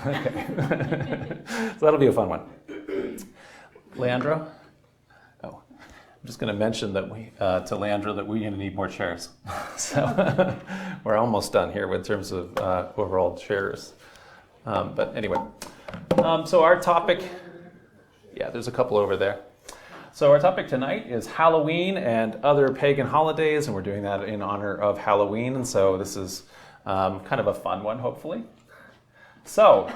Okay. So that'll be a fun one. Leandro? Oh, I'm just going to mention that to Leandro that we're going to need more chairs. So we're almost done here in terms of overall chairs. But anyway, so our topic, yeah, there's a couple over there. So our topic tonight is Halloween and other pagan holidays, and we're doing that in honor of Halloween, and so this is kind of a fun one, hopefully. So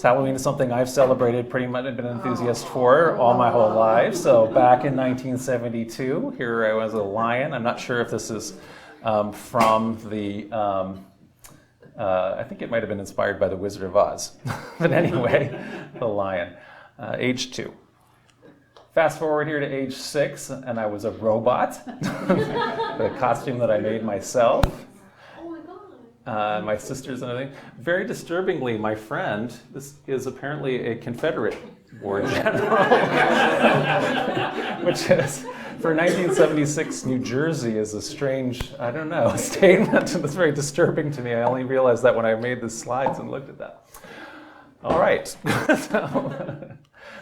Halloween is something I've celebrated pretty much, been an enthusiast for all my whole life. So back in 1972, here I was a lion. I'm not sure if this is from the, I think it might have been inspired by The Wizard of Oz. But anyway, the lion, age 2. Fast forward here to age 6, and I was a robot, the costume that I made myself. Oh my God. My sisters and everything. Very disturbingly, my friend, this is apparently a Confederate war general, which is, for 1976 New Jersey is a strange, I don't know, statement. It's very disturbing to me. I only realized that when I made the slides and looked at that. All right. So,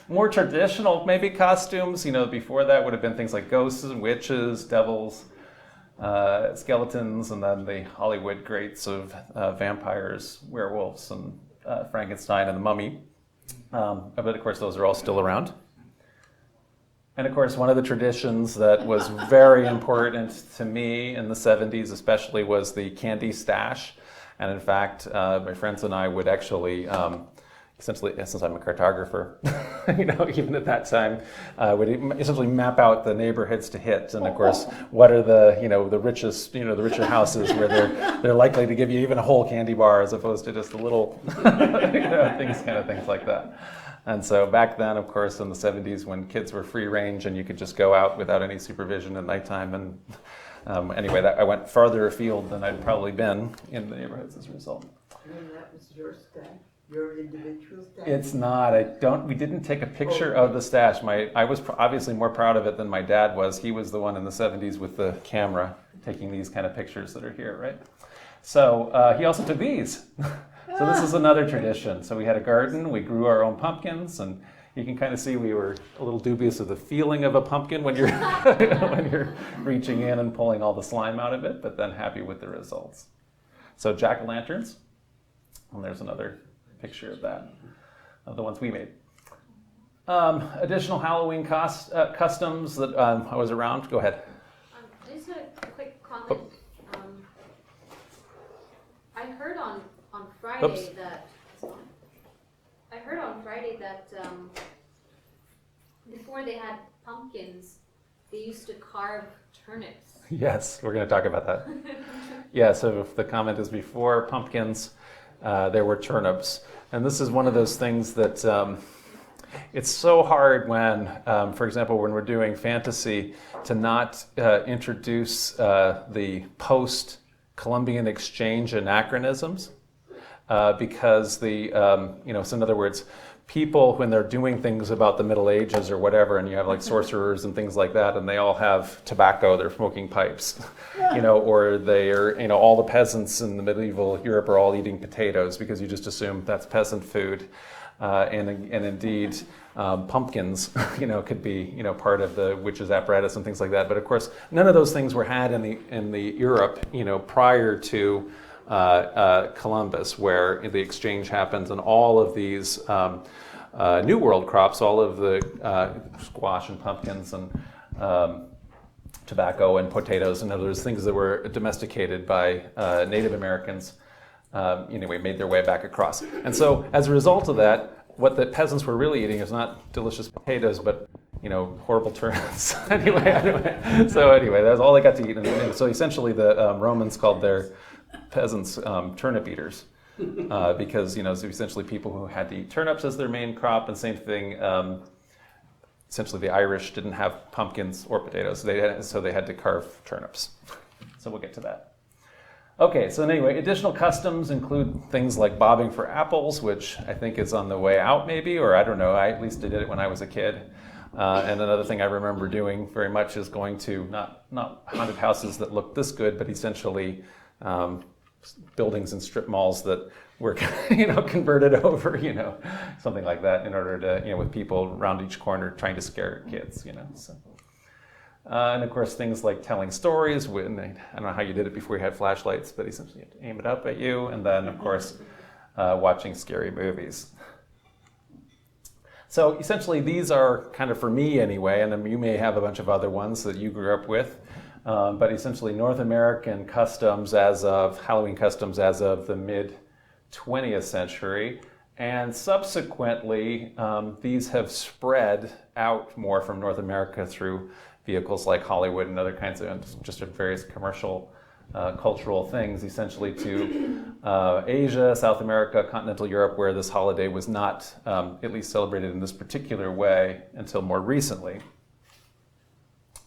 more traditional, maybe costumes, before that would have been things like ghosts and witches, devils, skeletons, and then the Hollywood greats of vampires, werewolves, and Frankenstein and the Mummy. But of course, those are all still around. And of course, one of the traditions that was very important to me in the 70s especially was the candy stash. And in fact, my friends and I would actually essentially, since I'm a cartographer, even at that time, would essentially map out the neighborhoods to hit, and of course, what are the richest, the richer houses where they're likely to give you even a whole candy bar as opposed to just a little, things like that. And so back then, of course, in the 70s, when kids were free range and you could just go out without any supervision at nighttime, and anyway, I went farther afield than I'd probably been in the neighborhoods as a result. And that was your stash. Your individual stash? It's not. We didn't take a picture of the stash. I was obviously more proud of it than my dad was. He was the one in the 70s with the camera taking these kind of pictures that are here, right? So he also took these. So this is another tradition. So we had a garden. We grew our own pumpkins, and you can kind of see we were a little dubious of the feeling of a pumpkin when you're when you're reaching in and pulling all the slime out of it, but then happy with the results. So jack-o'-lanterns, and there's another picture of that, of the ones we made. Additional Halloween customs that I was around. Go ahead. Just a quick comment. I heard on Friday Oops. that before they had pumpkins, they used to carve turnips. Yes, we're going to talk about that. Yeah, so if the comment is before pumpkins, there were turnips. And this is one of those things that it's so hard when, for example, when we're doing fantasy, to not introduce the post-Columbian exchange anachronisms, because so in other words, people, when they're doing things about the Middle Ages or whatever, and you have like sorcerers and things like that, and they all have tobacco, they're smoking pipes, or they're, all the peasants in the medieval Europe are all eating potatoes because you just assume that's peasant food. And indeed, pumpkins, could be, part of the witch's apparatus and things like that. But of course, none of those things were had in the Europe, prior to Columbus, where the exchange happens, and all of these New World crops, all of the squash and pumpkins and tobacco and potatoes and other things that were domesticated by Native Americans, made their way back across. And so, as a result of that, what the peasants were really eating is not delicious potatoes, but horrible turnips. So anyway, that's all they got to eat. And so essentially, the Romans called their peasants turnip eaters, because so essentially people who had to eat turnips as their main crop, and same thing. Essentially, the Irish didn't have pumpkins or potatoes, so they had to carve turnips. So we'll get to that. Okay, so anyway, additional customs include things like bobbing for apples, which I think is on the way out maybe, or I don't know, I at least did it when I was a kid. And another thing I remember doing very much is going to not haunted houses that look this good, but essentially buildings and strip malls that were converted over, something like that, in order to, with people around each corner trying to scare kids, So. And of course, things like telling stories. I don't know how you did it before you had flashlights, but essentially you had to aim it up at you. And then, of course, watching scary movies. So essentially, these are kind of, for me anyway, and you may have a bunch of other ones that you grew up with, but essentially North American customs Halloween customs as of the mid-20th century. And subsequently, these have spread out more from North America through vehicles like Hollywood and other kinds of just various commercial, cultural things, essentially to Asia, South America, continental Europe, where this holiday was not at least celebrated in this particular way until more recently.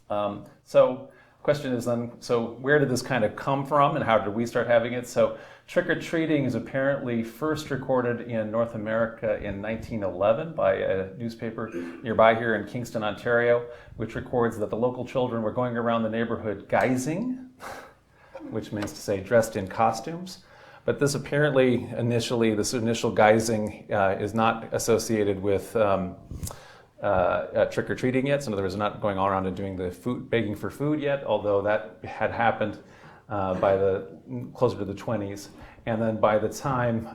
So question is then, so where did this kind of come from and how did we start having it? So trick-or-treating is apparently first recorded in North America in 1911 by a newspaper nearby here in Kingston, Ontario, which records that the local children were going around the neighborhood guising, which means to say dressed in costumes. But this apparently, this initial guising is not associated with trick-or-treating yet. So in other words, not going all around and doing the begging for food yet, although that had happened closer to the 20s. And then by the time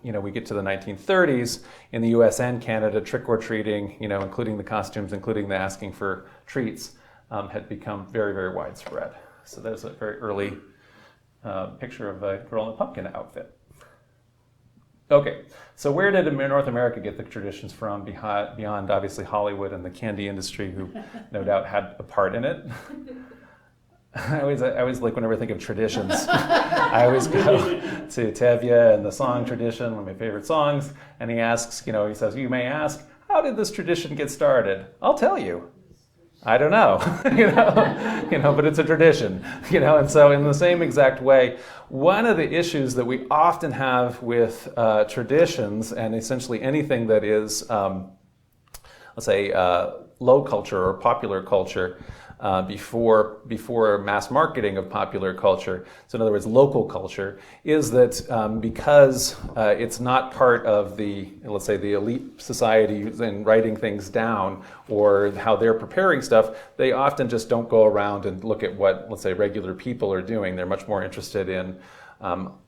we get to the 1930s, in the US and Canada, trick-or-treating, including the costumes, including the asking for treats, had become very, very widespread. So there's a very early picture of a girl in a pumpkin outfit. Okay, so where did North America get the traditions from beyond obviously Hollywood and the candy industry, who no doubt had a part in it? I always like, whenever I think of traditions, I always go to Tevye and the song tradition, one of my favorite songs, and he asks, he says, you may ask, how did this tradition get started? I'll tell you. I don't know, but it's a tradition, and so in the same exact way, one of the issues that we often have with traditions, and essentially anything that is, let's say, low culture or popular culture, before mass marketing of popular culture, so in other words local culture, is that because it's not part of the, let's say, the elite society in writing things down or how they're preparing stuff, they often just don't go around and look at what, let's say, regular people are doing. They're much more interested in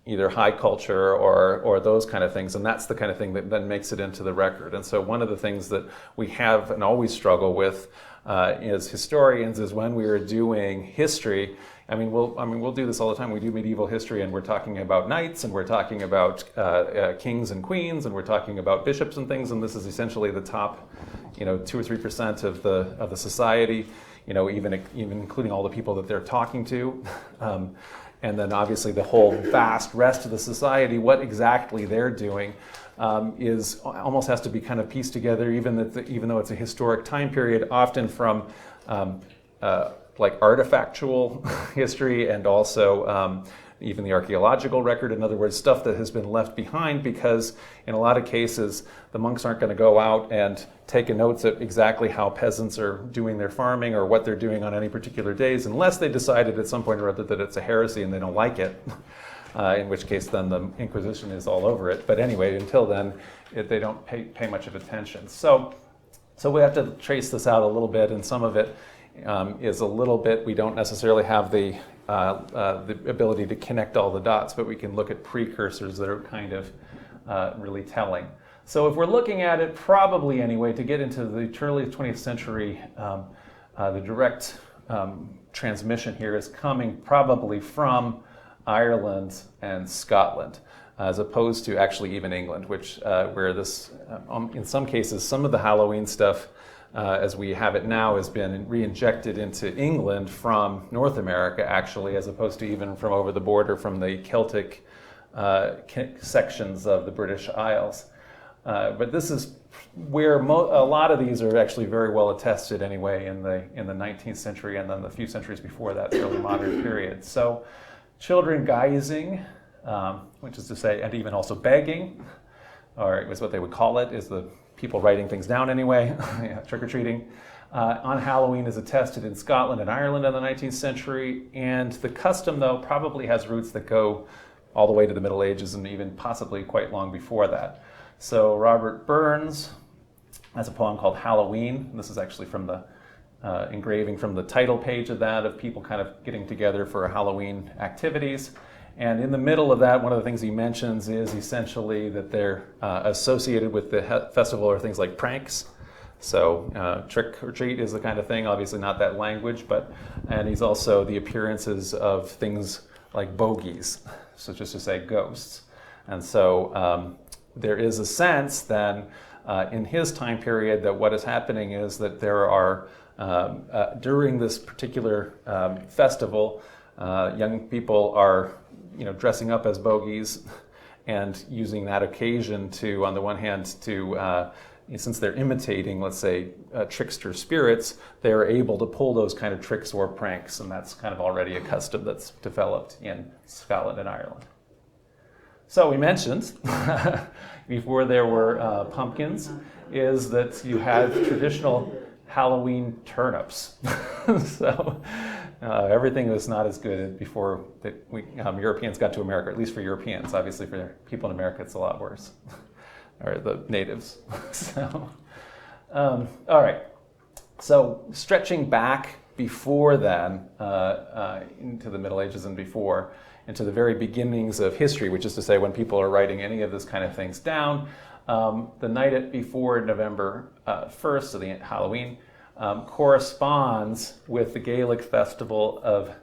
either high culture or those kind of things, and that's the kind of thing that then makes it into the record. And so one of the things that we have and always struggle with as historians is when we are doing history. We'll do this all the time. We do medieval history, and we're talking about knights, and we're talking about kings and queens, and we're talking about bishops and things. And this is essentially the top, 2 or 3% of the society. Even including all the people that they're talking to. And then obviously the whole vast rest of the society, what exactly they're doing is almost has to be kind of pieced together, even though it's a historic time period, often from like artifactual history and also even the archaeological record. In other words, stuff that has been left behind, because in a lot of cases, the monks aren't going to go out and take notes at exactly how peasants are doing their farming or what they're doing on any particular days, unless they decided at some point or other that it's a heresy and they don't like it, in which case then the Inquisition is all over it. But anyway, until then, they don't pay much of attention. So we have to trace this out a little bit, and some of it is a little bit, we don't necessarily have the ability to connect all the dots, but we can look at precursors that are kind of really telling. So if we're looking at it, probably anyway, to get into the early 20th century, the direct transmission here is coming probably from Ireland and Scotland, as opposed to actually even England, which where this, in some cases, some of the Halloween stuff as we have it now has been re-injected into England from North America, actually, as opposed to even from over the border from the Celtic sections of the British Isles. But this is where a lot of these are actually very well attested anyway in the 19th century and then the few centuries before that, the early modern period. So children guising, which is to say, and even also begging, or it was what they would call it, is the people writing things down anyway, trick-or-treating, on Halloween is attested in Scotland and Ireland in the 19th century. And the custom, though, probably has roots that go all the way to the Middle Ages and even possibly quite long before that. So Robert Burns has a poem called Halloween. This is actually from the engraving from the title page of that, of people kind of getting together for Halloween activities. And in the middle of that, one of the things he mentions is essentially that they're associated with the festival are things like pranks. So trick or treat is the kind of thing, obviously not that language, and he's also the appearances of things like bogies, so just to say ghosts. And so there is a sense then in his time period that what is happening is that there are, during this particular festival, young people are dressing up as bogies and using that occasion to, on the one hand, to since they're imitating, let's say, trickster spirits, they're able to pull those kind of tricks or pranks, and that's kind of already a custom that's developed in Scotland and Ireland. So we mentioned, before there were pumpkins, is that you had traditional Halloween turnips. So everything was not as good before Europeans got to America, at least for Europeans. Obviously for people in America it's a lot worse. Or the natives. So, all right. So stretching back before then, into the Middle Ages and before, into the very beginnings of history, which is to say when people are writing any of this kind of things down, the night before November 1st, so the Halloween, corresponds with the Gaelic festival of,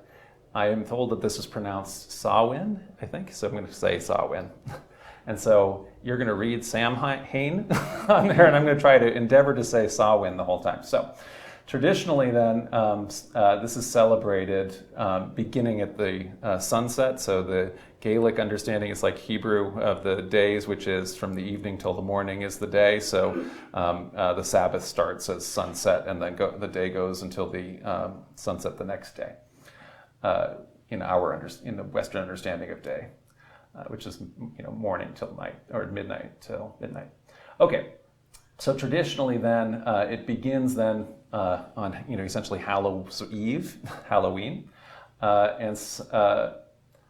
I am told that this is pronounced Samhain, I think, so I'm going to say Samhain. And so you're going to read Samhain on there, and I'm going to try to endeavor to say Samhain the whole time. So traditionally then, this is celebrated beginning at the sunset. So the Gaelic understanding is like Hebrew of the days, which is from the evening till the morning is the day. So the Sabbath starts as sunset, and then the day goes until the sunset the next day, in the Western understanding of day. Which is morning till night, or midnight till midnight. Okay, so traditionally then it begins then on essentially Halloween, and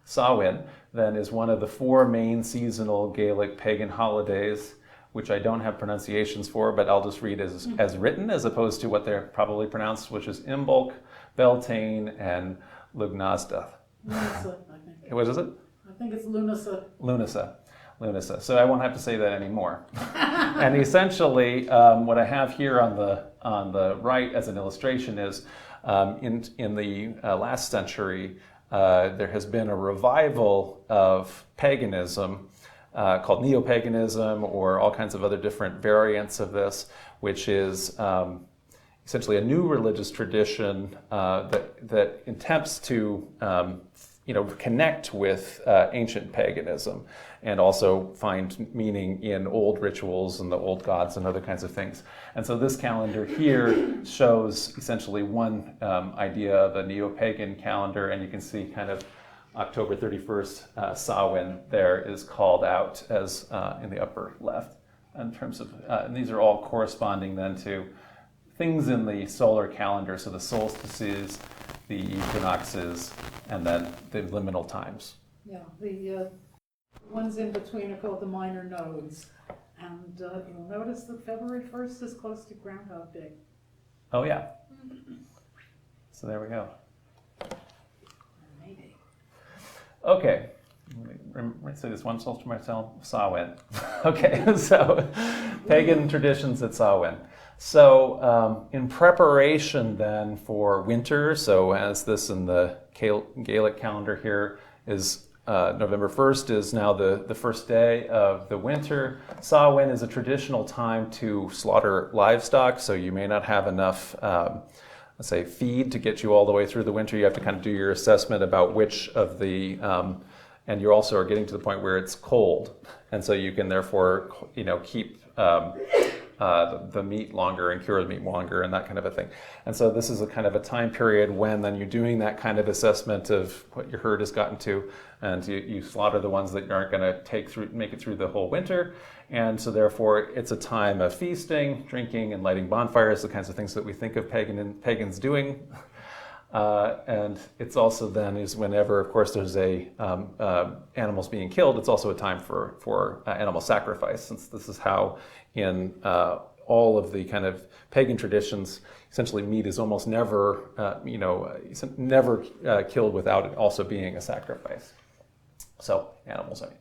Samhain then is one of the four main seasonal Gaelic pagan holidays, which I don't have pronunciations for, but I'll just read as written as opposed to what they're probably pronounced, which is Imbolc, Beltane, and Lugnasda. What is it? I think it's Lunasa. Lunasa. So I won't have to say that anymore. And essentially, what I have here on the right as an illustration is, in the last century, there has been a revival of paganism called neo-paganism, or all kinds of other different variants of this, which is essentially a new religious tradition that attempts to connect with ancient paganism and also find meaning in old rituals and the old gods and other kinds of things. And so this calendar here shows essentially one idea of a neo-pagan calendar, and you can see kind of October 31st, Samhain there is called out as in the upper left in terms of, and these are all corresponding then to things in the solar calendar, so the solstices, the equinoxes, and then the liminal times. Yeah, the ones in between are called the minor nodes. And you'll notice that February 1st is close to Groundhog Day. Oh, yeah. So there we go. Maybe. Okay. Let me say this one solstice to myself, Samhain. Okay, so pagan traditions at Samhain. So in preparation then for winter, so as this in the Gaelic calendar here is November 1st is now the first day of the winter. Samhain is a traditional time to slaughter livestock, so you may not have enough let's say feed to get you all the way through the winter. You have to kind of do your assessment about which of the and you also are getting to the point where it's cold, and so you can therefore keep the meat longer and cure the meat longer and that kind of a thing. And so this is a kind of a time period when then you're doing that kind of assessment of what your herd has gotten to, and you slaughter the ones that aren't going to make it through the whole winter. And so therefore it's a time of feasting, drinking, and lighting bonfires, the kinds of things that we think of pagans doing. And it's also then is whenever, of course, there's animals being killed, it's also a time for animal sacrifice, since this is how in all of the kind of pagan traditions, essentially meat is almost never, never killed without it also being a sacrifice. So animals, I mean.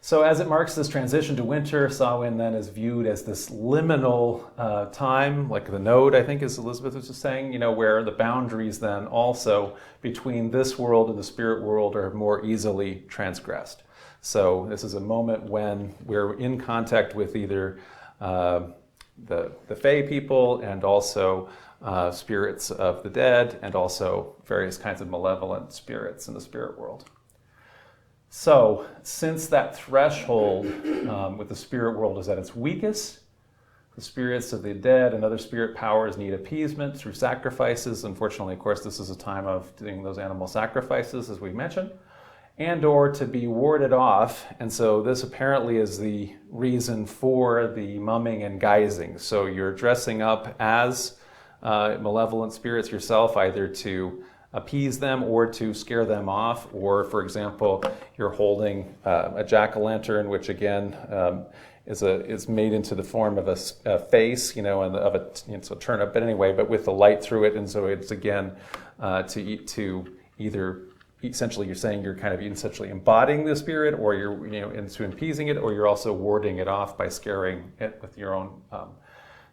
So as it marks this transition to winter, Samhain then is viewed as this liminal time, like the node, I think, as Elizabeth was just saying, where the boundaries then also between this world and the spirit world are more easily transgressed. So this is a moment when we're in contact with either the Fae people and also spirits of the dead and also various kinds of malevolent spirits in the spirit world. So, since that threshold with the spirit world is at its weakest, the spirits of the dead and other spirit powers need appeasement through sacrifices. Unfortunately, of course, this is a time of doing those animal sacrifices, as we mentioned, and or to be warded off. And so this apparently is the reason for the mumming and guising. So you're dressing up as malevolent spirits yourself, either to appease them or to scare them off, or, for example, you're holding a jack-o'-lantern, which again is made into the form of a face, and of a turnip, but anyway, but with the light through it, and so it's again to either essentially you're saying you're kind of essentially embodying the spirit, or you're into appeasing it, or you're also warding it off by scaring it with your own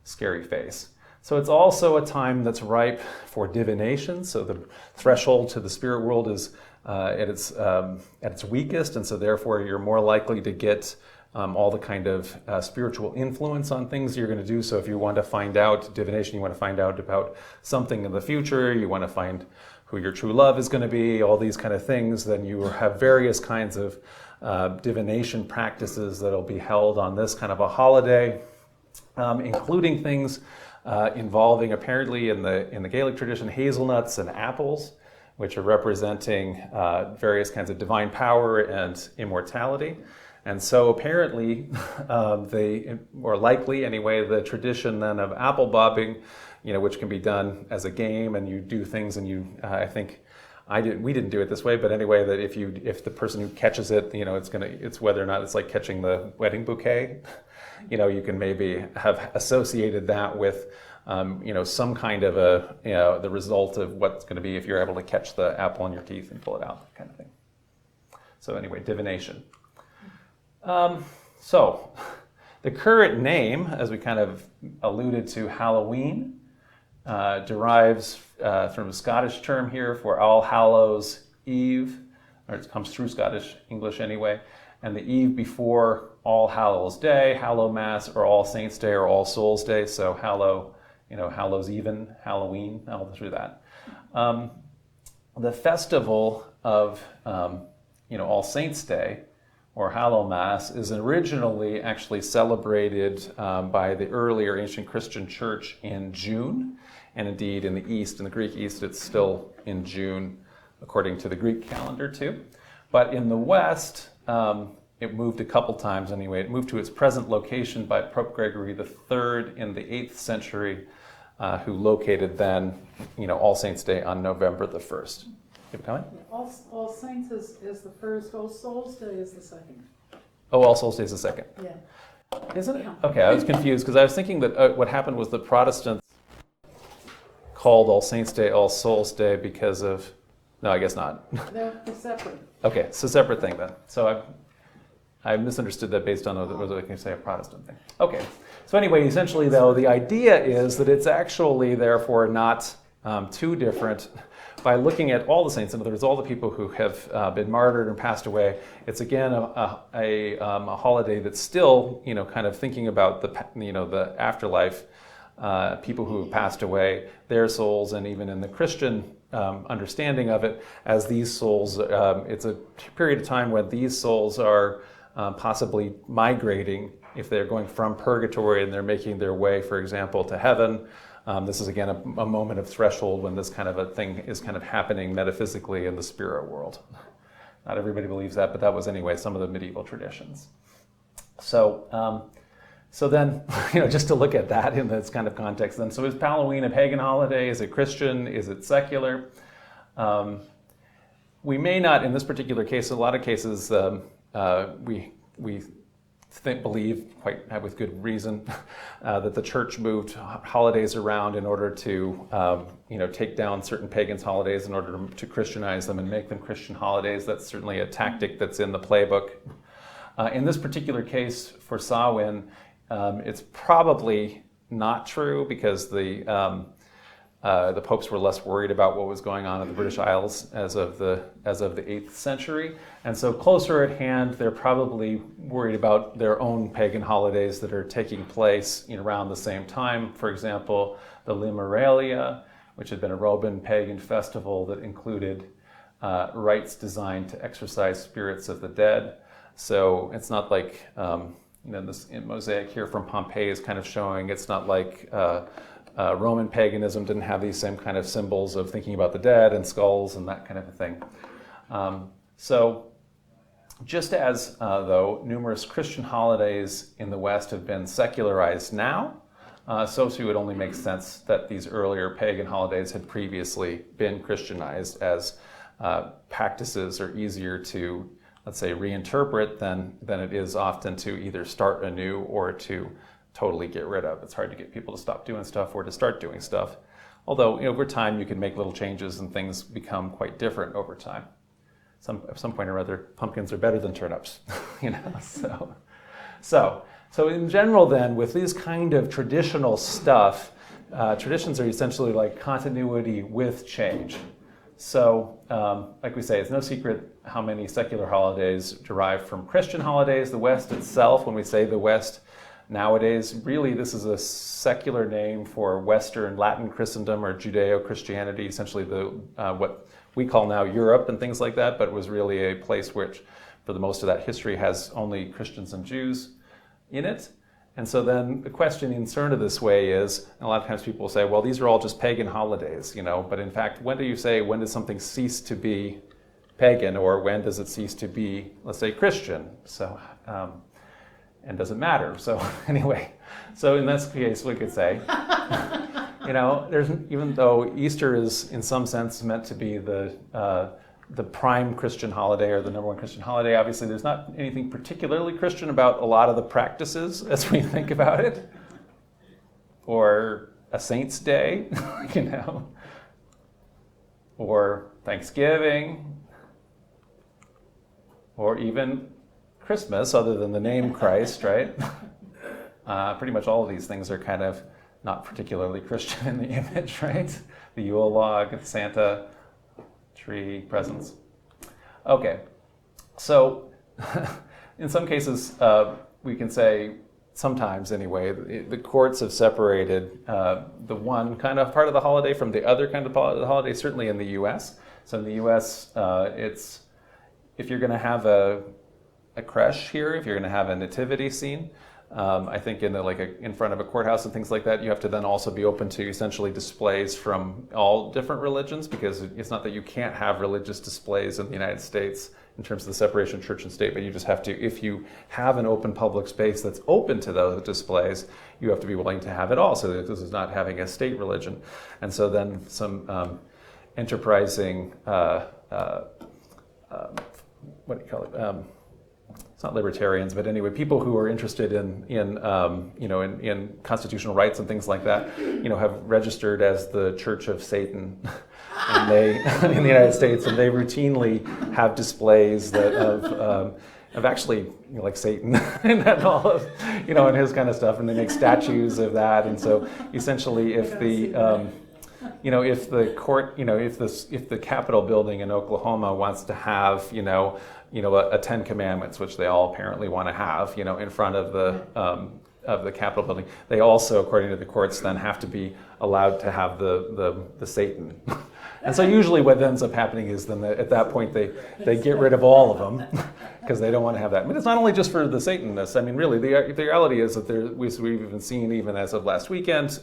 scary face. So it's also a time that's ripe for divination. So the threshold to the spirit world is at its weakest, and so therefore you're more likely to get all the kind of spiritual influence on things you're going to do. So if you want to find out divination, you want to find out about something in the future, you want to find who your true love is going to be, all these kind of things, then you have various kinds of divination practices that'll be held on this kind of a holiday, including things involving apparently in the Gaelic tradition hazelnuts and apples, which are representing various kinds of divine power and immortality. And so apparently, or likely anyway, the tradition then of apple bobbing, which can be done as a game, and you do things, and I think we didn't do it this way, but anyway, that if the person who catches it, it's whether or not it's like catching the wedding bouquet. You can maybe have associated that with, some kind of the result of what's going to be if you're able to catch the apple in your teeth and pull it out, kind of thing. So anyway, divination. So the current name, as we kind of alluded to, Halloween, derives from a Scottish term here for All Hallows Eve, or it comes through Scottish English anyway, and the eve before All Hallows Day, Hallow Mass, or All Saints Day, or All Souls Day. So Hallows Even, Halloween, all through that. The festival of All Saints Day, or Hallow Mass, is originally actually celebrated by the earlier ancient Christian church in June, and indeed in the East, in the Greek East, it's still in June, according to the Greek calendar too. But in the West, it moved a couple times anyway. It moved to its present location by Pope Gregory III in the 8th century, who located then, All Saints Day on November the 1st. Keep it coming? All Saints is the first, All Souls Day is the second. Oh, All Souls Day is the second. Yeah. Isn't it? Okay, I was confused because I was thinking that what happened was the Protestants called All Saints Day All Souls Day because of... No, I guess not. They're separate. Okay, it's a separate thing then. So I misunderstood that based on what I can say a Protestant thing. Okay, so anyway, essentially though, the idea is that it's actually therefore not too different. By looking at all the saints, in other words, all the people who have been martyred and passed away, it's again a holiday that's still, kind of thinking about the afterlife, people who have passed away, their souls, and even in the Christian understanding of it, as these souls, it's a period of time when these souls are possibly migrating, if they're going from purgatory and they're making their way, for example, to heaven. This is again a moment of threshold when this kind of a thing is kind of happening metaphysically in the spirit world. Not everybody believes that, but that was anyway some of the medieval traditions. So then, just to look at that in this kind of context then, so is Halloween a pagan holiday? Is it Christian? Is it secular? We may not, in this particular case, a lot of cases, we believe, quite with good reason, that the church moved holidays around in order to, take down certain pagans' holidays in order to Christianize them and make them Christian holidays. That's certainly a tactic that's in the playbook. In this particular case, for Samhain, it's probably not true because the popes were less worried about what was going on in the British Isles as of the 8th century. And so closer at hand, they're probably worried about their own pagan holidays that are taking place around the same time. For example, the Limeralia, which had been a Roman pagan festival that included rites designed to exorcise spirits of the dead. So it's not like, this mosaic here from Pompeii is kind of showing it's not like Roman paganism didn't have these same kind of symbols of thinking about the dead and skulls and that kind of a thing. So just as, though, numerous Christian holidays in the West have been secularized now, so too it only makes sense that these earlier pagan holidays had previously been Christianized, as practices are easier to, let's say, reinterpret than it is often to either start anew or to totally get rid of. It's hard to get people to stop doing stuff or to start doing stuff. Although, over time you can make little changes and things become quite different over time. At some point or other, pumpkins are better than turnips, So in general then, with these kind of traditional stuff, traditions are essentially like continuity with change. So, like we say, it's no secret how many secular holidays derive from Christian holidays. The West itself, when we say the West nowadays, really this is a secular name for Western Latin Christendom or Judeo-Christianity, essentially what we call now Europe and things like that, but it was really a place which, for the most of that history, has only Christians and Jews in it. And so then the question inserted this way is, and a lot of times people will say, well, these are all just pagan holidays, but in fact, when does something cease to be pagan, or when does it cease to be, let's say, Christian? So, and does it matter? So anyway, so in this case, we could say, even though Easter is in some sense meant to be the prime Christian holiday or the number one Christian holiday, obviously there's not anything particularly Christian about a lot of the practices as we think about it. Or a saint's day, or Thanksgiving, or even Christmas, other than the name Christ, right? Pretty much all of these things are kind of not particularly Christian in the image, right? The Yule log, Santa, tree, presents. Okay, so in some cases, we can say, sometimes anyway, the courts have separated the one kind of part of the holiday from the other kind of holiday, certainly in the U.S. So in the U.S., if you're going to have a creche here, if you're going to have a nativity scene, I think in front of a courthouse and things like that, you have to then also be open to essentially displays from all different religions, because it's not that you can't have religious displays in the United States in terms of the separation of church and state, but you just have to, if you have an open public space that's open to those displays, you have to be willing to have it all, so that this is not having a state religion. And so then some enterprising, what do you call it? It's not libertarians, but anyway, people who are interested in constitutional rights and things like that, have registered as the Church of Satan, and they in the United States, and they routinely have displays that of actually like Satan and all of and his kind of stuff, and they make statues of that, and so essentially, if the if the court, if the Capitol building in Oklahoma wants to have, a 10 Commandments, which they all apparently want to have, in front of the Capitol building, they also, according to the courts, then have to be allowed to have the Satan. And so usually what ends up happening is then at that point they get rid of all of them because they don't want to have that. I mean, it's not only just for the Satanists. I mean, really, the reality is that we've even seen, even as of last weekend,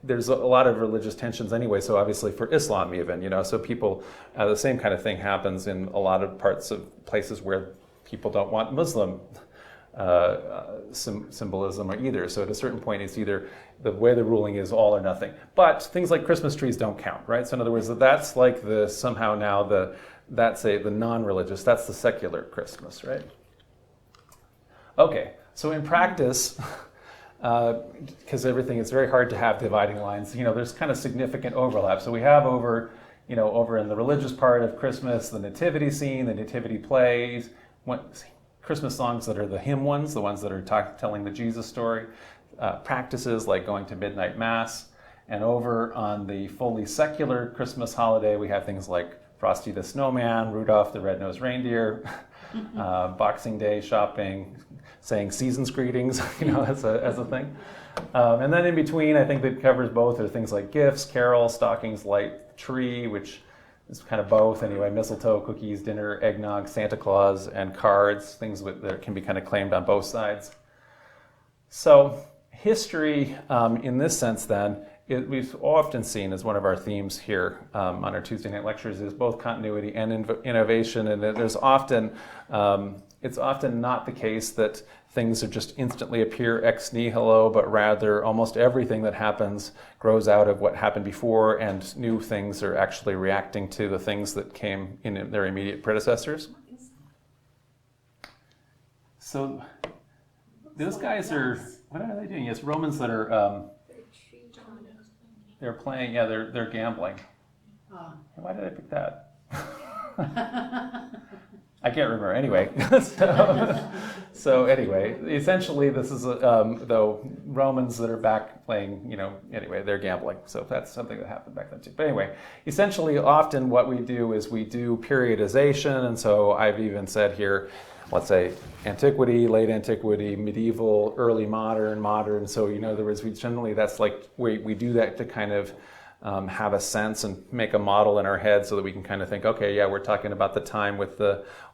there's a lot of religious tensions anyway, so obviously for Islam even, so people, the same kind of thing happens in a lot of parts of places where people don't want Muslim symbolism or either. So at a certain point, it's either the way the ruling is all or nothing. But things like Christmas trees don't count, right? So in other words, that's like the non-religious, that's the secular Christmas, right? Okay, so in practice, because it's very hard to have dividing lines, there's kind of significant overlap. So we have over in the religious part of Christmas, the nativity scene, the nativity plays, Christmas songs that are the hymn ones, the ones that are telling the Jesus story, practices like going to midnight mass. And over on the fully secular Christmas holiday, we have things like Frosty the Snowman, Rudolph the Red-Nosed Reindeer, Boxing Day shopping, saying season's greetings, as a thing. And then in between, I think that covers both are things like gifts, carols, stockings, light, tree, which is kind of both anyway, mistletoe, cookies, dinner, eggnog, Santa Claus, and cards, things that can be kind of claimed on both sides. So history, in this sense then, we've often seen as one of our themes here on our Tuesday night lectures is both continuity and innovation, and there's often, it's often not the case that things are just instantly appear ex nihilo, but rather almost everything that happens grows out of what happened before, and new things are actually reacting to the things that came in their immediate predecessors. So those guys are, what are they doing? Yes, Romans that are, they're playing, they're gambling. Why did I pick that? I can't remember. Anyway, so anyway, essentially this is though Romans that are back playing. Anyway, they're gambling. So that's something that happened back then too. But anyway, essentially, often what we do is we do periodization, and so I've even said here, let's say antiquity, late antiquity, medieval, early modern, modern. So in other words, that's like we do that to kind of have a sense and make a model in our head so that we can kind of think, okay, yeah, we're talking about the time with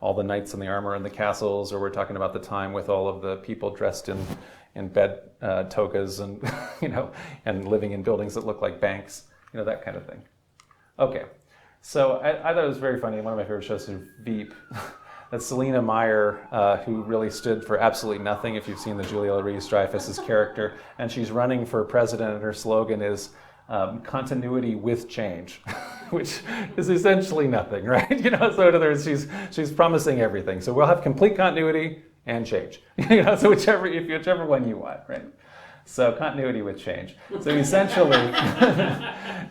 all the knights in the armor and the castles, or we're talking about the time with all of the people dressed in bed togas and and living in buildings that look like banks, that kind of thing. Okay, so I thought it was very funny. One of my favorite shows is Veep. That's Selena Meyer, who really stood for absolutely nothing, if you've seen the Julia Louis-Dreyfus's character, and she's running for president, and her slogan is continuity with change, which is essentially nothing, right? So in other words, she's promising everything. So we'll have complete continuity and change, so whichever one you want, right? So continuity with change. So essentially,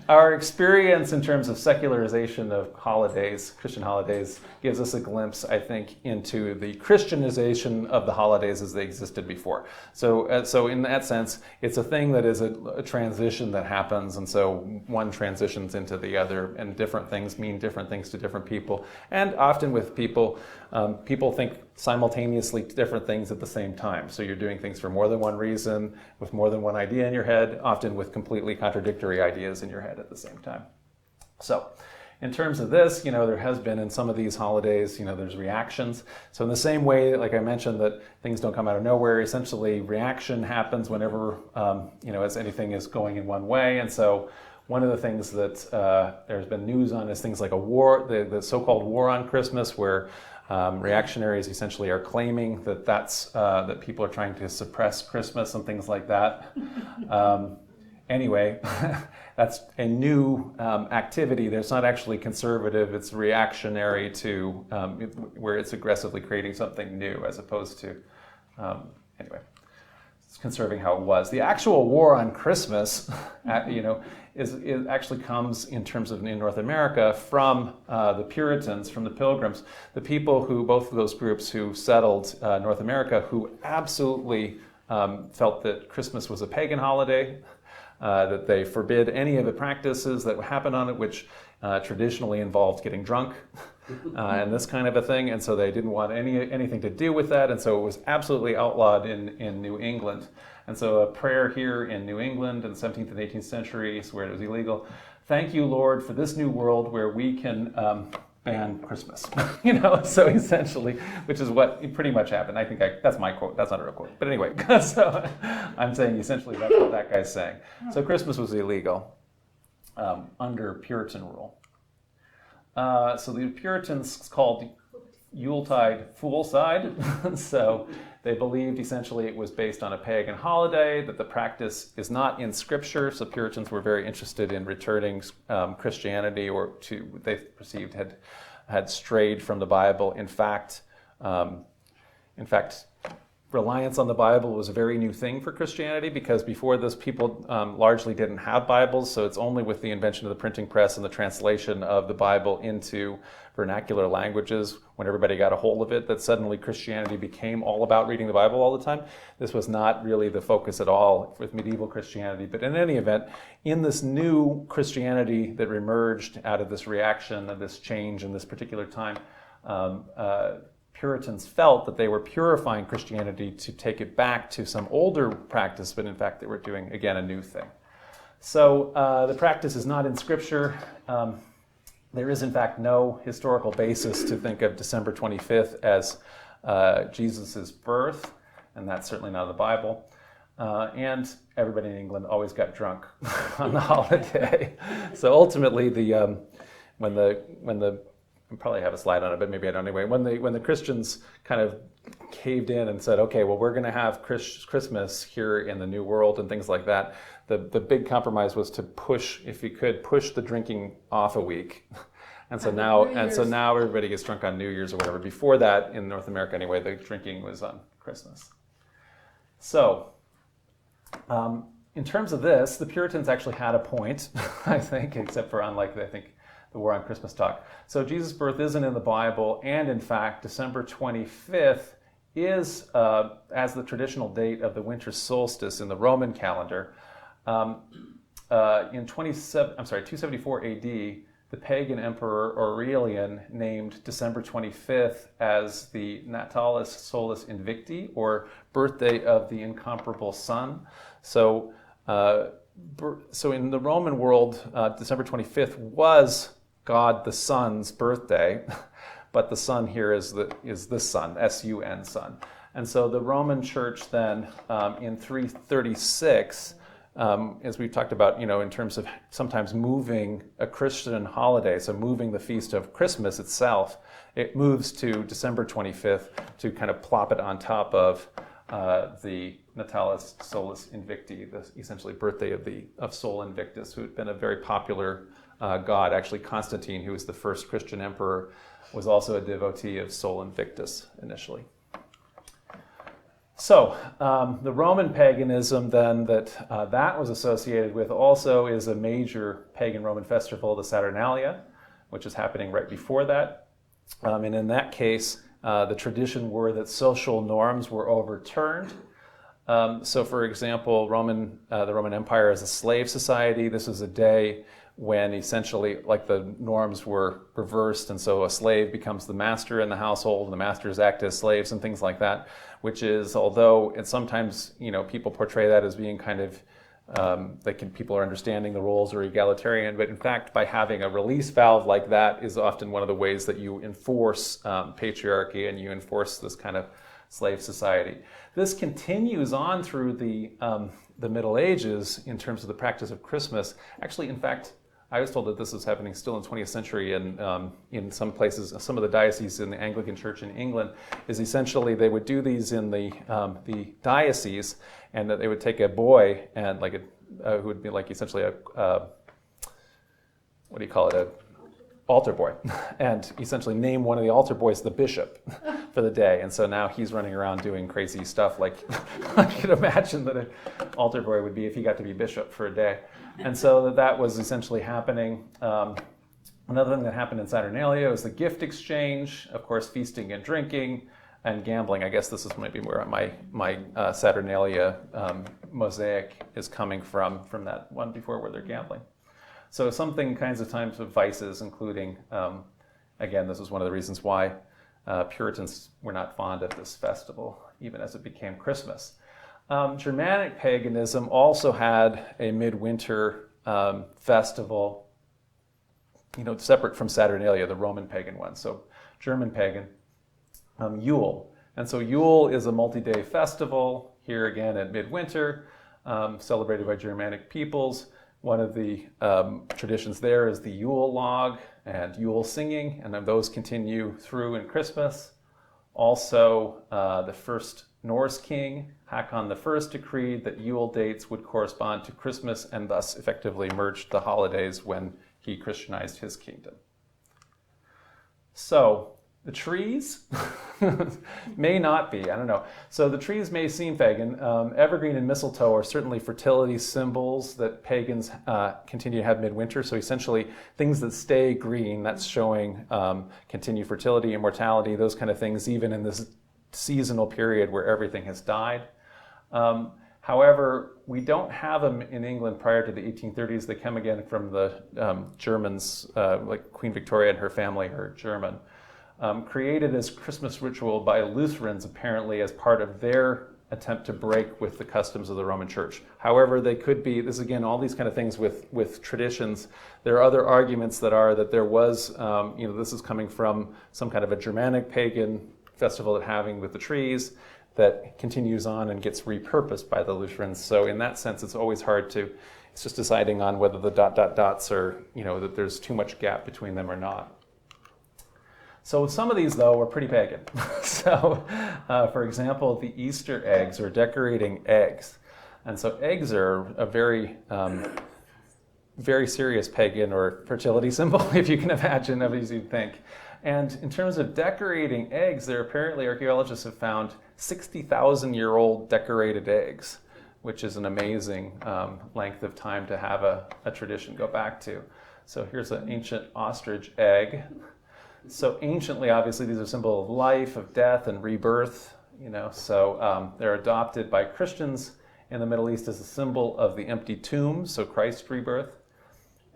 our experience in terms of secularization of holidays, Christian holidays, gives us a glimpse, I think, into the Christianization of the holidays as they existed before. So in that sense, it's a thing that is a transition that happens, and so one transitions into the other, and different things mean different things to different people. And often with people, people think simultaneously different things at the same time. So you're doing things for more than one reason, with more than one idea in your head, often with completely contradictory ideas in your head at the same time. So in terms of this, there has been in some of these holidays, there's reactions. So in the same way, like I mentioned, that things don't come out of nowhere, essentially reaction happens whenever, as anything is going in one way. And so one of the things that there's been news on is things like a war, the so-called war on Christmas, where reactionaries essentially are claiming that that people are trying to suppress Christmas and things like that. Anyway, that's a new activity. That's not actually conservative. It's reactionary to where it's aggressively creating something new, as opposed to anyway, it's conserving how it was. The actual war on Christmas, it actually comes in terms of in North America from the Puritans, from the Pilgrims, the people who, both of those groups who settled North America, who absolutely felt that Christmas was a pagan holiday, that they forbid any of the practices that happen on it, which traditionally involved getting drunk and this kind of a thing, and so they didn't want anything to do with that, and so it was absolutely outlawed in New England. And so a prayer here in New England in the 17th and 18th centuries, where it was illegal, "Thank you, Lord, for this new world where we can ban Christmas." So essentially, which is what pretty much happened. I think that's my quote. That's not a real quote. But anyway, so I'm saying essentially that's what that guy's saying. So Christmas was illegal under Puritan rule. So the Puritans called Yuletide foolside. So They believed essentially it was based on a pagan holiday, that the practice is not in Scripture. So Puritans were very interested in returning Christianity, or to they perceived had strayed from the Bible. In fact, reliance on the Bible was a very new thing for Christianity, because before this, people largely didn't have Bibles. So it's only with the invention of the printing press and the translation of the Bible into vernacular languages, when everybody got a hold of it, that suddenly Christianity became all about reading the Bible all the time. This was not really the focus at all with medieval Christianity. But in any event, in this new Christianity that emerged out of this reaction of this change in this particular time, Puritans felt that they were purifying Christianity to take it back to some older practice, but in fact they were doing, again, a new thing. So the practice is not in Scripture. There is, in fact, no historical basis to think of December 25th as Jesus' birth, and that's certainly not in the Bible. And everybody in England always got drunk on the holiday. So ultimately, when the I probably have a slide on it, but maybe I don't anyway. When the Christians kind of caved in and said, okay, well, we're going to have Christmas here in the New World and things like that, the big compromise was to push, if you could, push the drinking off a week. And so now everybody gets drunk on New Year's or whatever. Before that, in North America anyway, the drinking was on Christmas. So, in terms of this, the Puritans actually had a point, I think, except for unlike, I think, the War on Christmas talk. So Jesus' birth isn't in the Bible, and in fact, December 25th is as the traditional date of the winter solstice in the Roman calendar. In 274 AD, the pagan emperor Aurelian named December 25th as the Natalis Solis Invicti, or birthday of the incomparable sun. So in the Roman world, December 25th was God the Sun's birthday, but the sun here is the sun, S-U-N, sun. And so the Roman Church then, in 336, as we've talked about, in terms of sometimes moving a Christian holiday, so moving the feast of Christmas itself, it moves to December 25th to kind of plop it on top of the Natalis Solis Invicti, the essentially birthday of Sol Invictus, who had been a very popular god. Actually, Constantine, who was the first Christian emperor, was also a devotee of Sol Invictus initially. So the Roman paganism then that was associated with also is a major pagan Roman festival, the Saturnalia, which is happening right before that. And in that case, the tradition were that social norms were overturned. So for example, the Roman Empire is a slave society. This was a day when essentially like the norms were reversed, and so a slave becomes the master in the household, and the masters act as slaves and things like that, which is, although it's sometimes, people portray that as being kind of, people are understanding the roles are egalitarian, but in fact, by having a release valve like that is often one of the ways that you enforce patriarchy and you enforce this kind of slave society. This continues on through the Middle Ages in terms of the practice of Christmas. Actually, in fact, I was told that this was happening still in the 20th century, and in some places, some of the dioceses in the Anglican Church in England, is essentially they would do these in the diocese, and that they would take a boy and who would be like essentially a altar boy, and essentially name one of the altar boys the bishop for the day. And so now he's running around doing crazy stuff like I could imagine that an altar boy would be if he got to be bishop for a day. And so that was essentially happening. Another thing that happened in Saturnalia was the gift exchange, of course, feasting and drinking, and gambling. I guess this is maybe where my Saturnalia mosaic is coming from that one before, where they're gambling. So kinds of times of vices, including, again, this was one of the reasons why Puritans were not fond of this festival, even as it became Christmas. Germanic paganism also had a midwinter festival, separate from Saturnalia, the Roman pagan one. So German pagan, Yule. And so Yule is a multi-day festival, here again at midwinter, celebrated by Germanic peoples. One of the traditions there is the Yule log and Yule singing, and those continue through in Christmas. Also, the first Norse king, Hakon I, decreed that Yule dates would correspond to Christmas and thus effectively merged the holidays when he Christianized his kingdom. So the trees may not be, I don't know. So the trees may seem pagan. Evergreen and mistletoe are certainly fertility symbols that pagans continue to have midwinter. So essentially things that stay green, that's showing continued fertility, immortality, those kind of things, even in this seasonal period where everything has died. However, we don't have them in England prior to the 1830s. They come again from the Germans, like Queen Victoria and her family are German. Created as Christmas ritual by Lutherans, apparently as part of their attempt to break with the customs of the Roman Church. However, they could be, this again, all these kind of things with traditions. There are other arguments that are that there was, this is coming from some kind of a Germanic pagan festival that having with the trees that continues on and gets repurposed by the Lutherans. So in that sense, it's always hard to, it's just deciding on whether the ... dots are, that there's too much gap between them or not. So some of these, though, are pretty pagan. So, for example, the Easter eggs or decorating eggs. And so eggs are a very, very serious pagan or fertility symbol, if you can imagine, as you'd think. And in terms of decorating eggs, there apparently archaeologists have found 60,000-year-old decorated eggs, which is an amazing length of time to have a tradition go back to. So here's an ancient ostrich egg. So anciently, obviously, these are a symbol of life, of death, and rebirth. So they're adopted by Christians in the Middle East as a symbol of the empty tomb, so Christ's rebirth.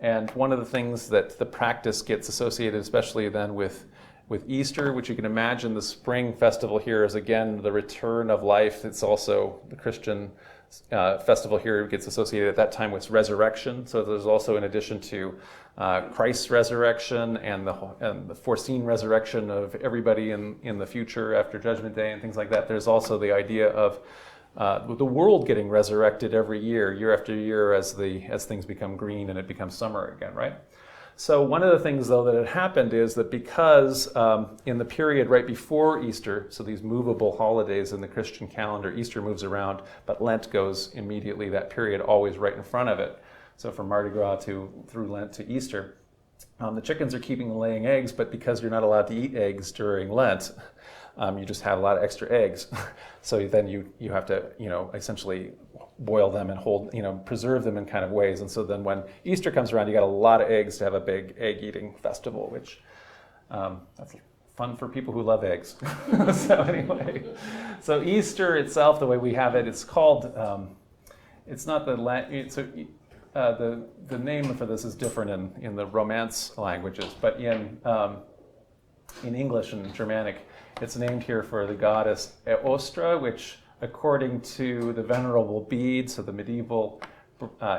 And one of the things that the practice gets associated, especially then with Easter, which you can imagine the spring festival here is again the return of life. It's also the Christian festival here gets associated at that time with resurrection. So there's also, in addition to Christ's resurrection and the foreseen resurrection of everybody in the future after Judgment Day and things like that, there's also the idea of the world getting resurrected every year after year, as things become green and it becomes summer again, right? So one of the things, though, that had happened is that because in the period right before Easter, so these movable holidays in the Christian calendar, Easter moves around, but Lent goes immediately, that period always right in front of it. So from Mardi Gras through Lent to Easter, the chickens are keeping laying eggs, but because you're not allowed to eat eggs during Lent, you just have a lot of extra eggs. So then you have to, essentially boil them and preserve them in kind of ways. And so then when Easter comes around, you got a lot of eggs to have a big egg-eating festival, which that's fun for people who love eggs. So anyway, so Easter itself, the way we have it, it's called, it's not the name for this is different in the Romance languages, but in English and Germanic, it's named here for the goddess Eostra, which, according to the Venerable Bede, so the medieval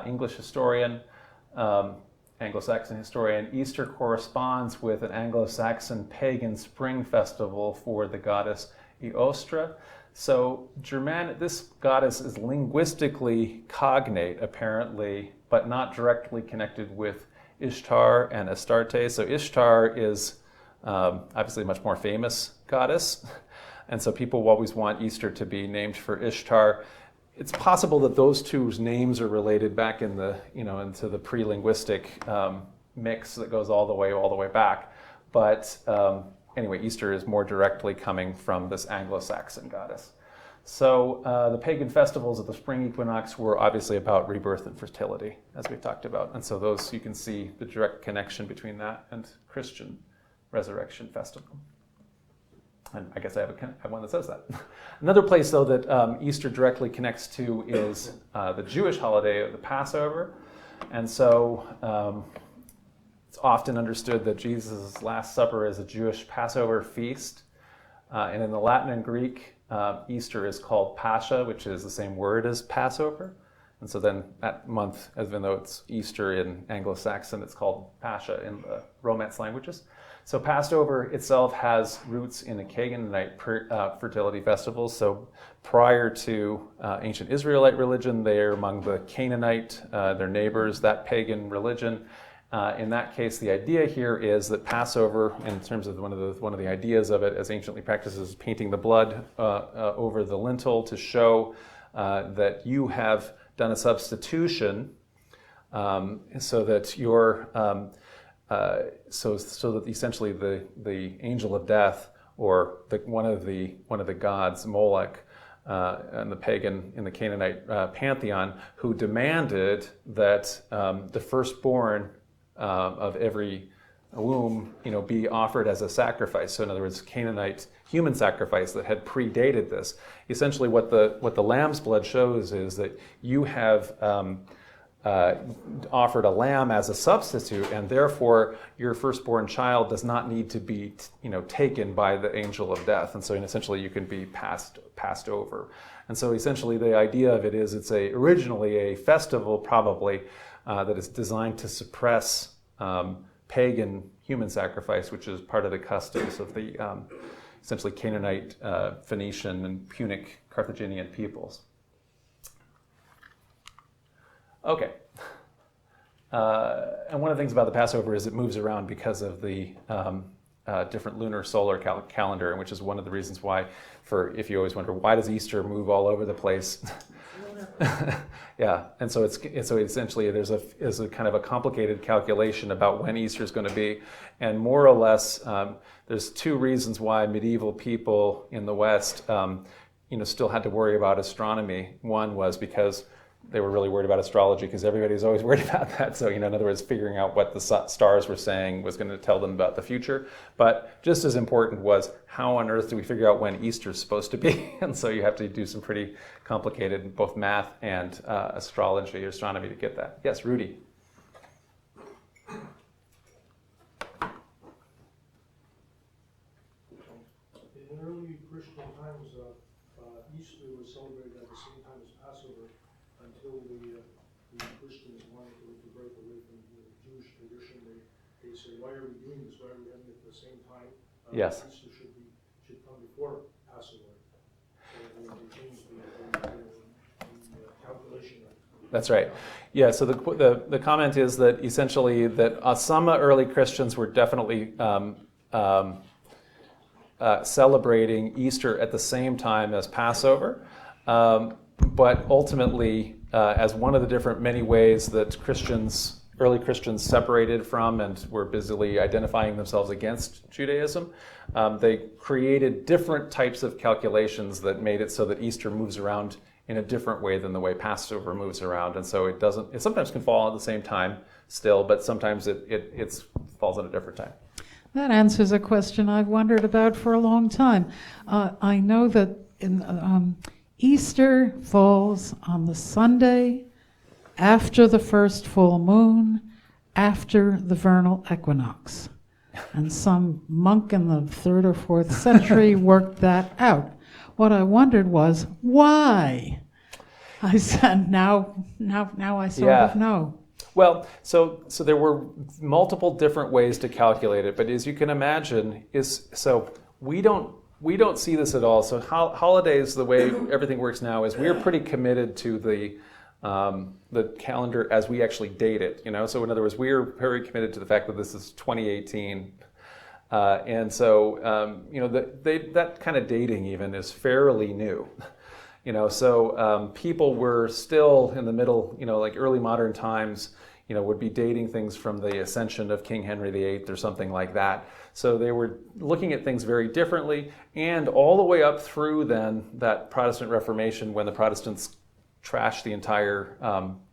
English historian, Anglo-Saxon historian, Easter corresponds with an Anglo-Saxon pagan spring festival for the goddess Eostra. So this goddess is linguistically cognate, apparently, but not directly connected with Ishtar and Astarte. So Ishtar is obviously a much more famous goddess. And so people always want Easter to be named for Ishtar. It's possible that those two names are related back in the, into the pre-linguistic mix that goes all the way back. But anyway, Easter is more directly coming from this Anglo-Saxon goddess. So the pagan festivals of the spring equinox were obviously about rebirth and fertility, as we've talked about. And so those, you can see the direct connection between that and Christian Resurrection Festival. And I guess I have one that says that. Another place, though, that Easter directly connects to is the Jewish holiday of the Passover. And so it's often understood that Jesus' Last Supper is a Jewish Passover feast. And in the Latin and Greek, Easter is called Pascha, which is the same word as Passover. And so then that month, even though it's Easter in Anglo-Saxon, it's called Pascha in the Romance languages. So Passover itself has roots in the Canaanite fertility festivals. So prior to ancient Israelite religion, they're among the Canaanite, their neighbors, that pagan religion. In that case, the idea here is that Passover, in terms of one of the ideas of it as anciently practiced, is painting the blood over the lintel to show that you have done a substitution, so that you're so that essentially the angel of death, or one of the gods, Moloch, in the Canaanite pantheon, who demanded that the firstborn of every womb, be offered as a sacrifice. So in other words, Canaanite human sacrifice that had predated this. Essentially, what the lamb's blood shows is that you have offered a lamb as a substitute, and therefore your firstborn child does not need to be, taken by the angel of death. And so essentially you can be passed over. And so essentially the idea of it is it's originally a festival, probably, that is designed to suppress pagan human sacrifice, which is part of the customs of the essentially Canaanite, Phoenician, and Punic Carthaginian peoples. Okay. And one of the things about the Passover is it moves around because of the different lunar solar calendar, and which is one of the reasons why, if you always wonder, why does Easter move all over the place? Yeah, and so essentially there's a kind of a complicated calculation about when Easter is going to be, and more or less there's two reasons why medieval people in the West still had to worry about astronomy. One was because they were really worried about astrology, because everybody was always worried about that. So, in other words, figuring out what the stars were saying was going to tell them about the future. But just as important was, how on earth do we figure out when Easter's supposed to be? And so you have to do some pretty complicated both math and astronomy to get that. Yes, Rudy. In early Christian times, Easter was celebrated at the same time as Passover, until the Christians wanted to break away from the Jewish tradition. They say, why are we doing this? Why are we having it at the same time? Yes. Easter should come before Passover. So they changed the calculation. That's right. Yeah, so the comment is that essentially that some early Christians were definitely celebrating Easter at the same time as Passover. But ultimately, as one of the different many ways that early Christians separated from and were busily identifying themselves against Judaism, they created different types of calculations that made it so that Easter moves around in a different way than the way Passover moves around. And so it sometimes can fall at the same time still, but sometimes it falls at a different time. That answers a question I've wondered about for a long time. I know that Easter falls on the Sunday after the first full moon, after the vernal equinox. And some monk in the 3rd or 4th century worked that out. What I wondered was, why? I said, now I sort of know. Well, so there were multiple different ways to calculate it, but as you can imagine, we don't see this at all. So holidays, the way everything works now is we're pretty committed to the calendar as we actually date it. So in other words, we're very committed to the fact that this is 2018, and so that kind of dating even is fairly new. So people were still in the middle, like early modern times, would be dating things from the ascension of King Henry VIII or something like that. So they were looking at things very differently, and all the way up through then that Protestant Reformation, when the Protestants trashed the entire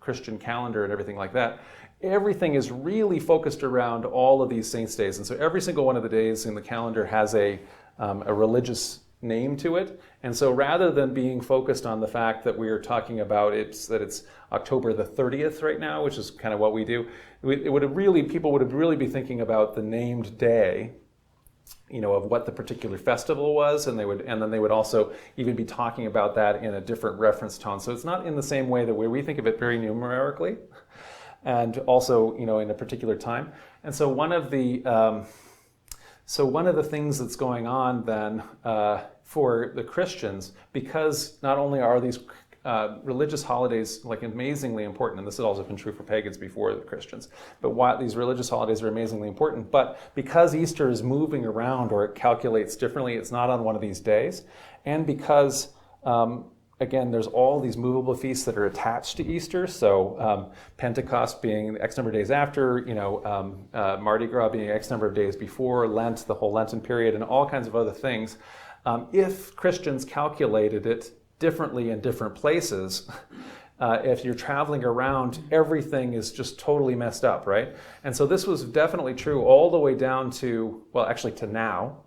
Christian calendar and everything like that, everything is really focused around all of these saints' days. And so every single one of the days in the calendar has a religious name to it. And so rather than being focused on the fact that we are talking about it's October the 30th right now, which is kind of what we do, people would really be thinking about the named day, of what the particular festival was, and then they would also even be talking about that in a different reference tone. So it's not in the same way that we think of it very numerically, and also in a particular time. And so one of the things that's going on then for the Christians, because not only are these religious holidays like amazingly important, and this has also been true for pagans before the Christians. But why these religious holidays are amazingly important, but because Easter is moving around or it calculates differently, it's not on one of these days, and because again, there's all these movable feasts that are attached to Easter. So Pentecost being X number of days after, Mardi Gras being X number of days before, Lent, the whole Lenten period, and all kinds of other things. If Christians calculated it differently in different places, if you're traveling around, everything is just totally messed up, right? And so this was definitely true all the way down to, well, actually to now.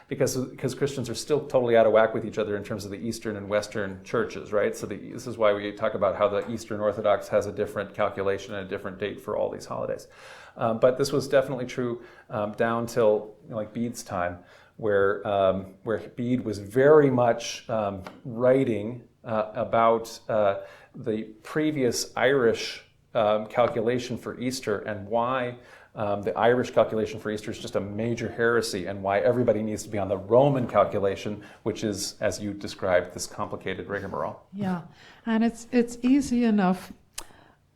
Because Christians are still totally out of whack with each other in terms of the Eastern and Western churches, right? So this is why we talk about how the Eastern Orthodox has a different calculation and a different date for all these holidays. But this was definitely true down till like Bede's time, where Bede was very much writing about the previous Irish calculation for Easter and why the Irish calculation for Easter is just a major heresy, and why everybody needs to be on the Roman calculation, which is, as you described, this complicated rigmarole. Yeah, and it's easy enough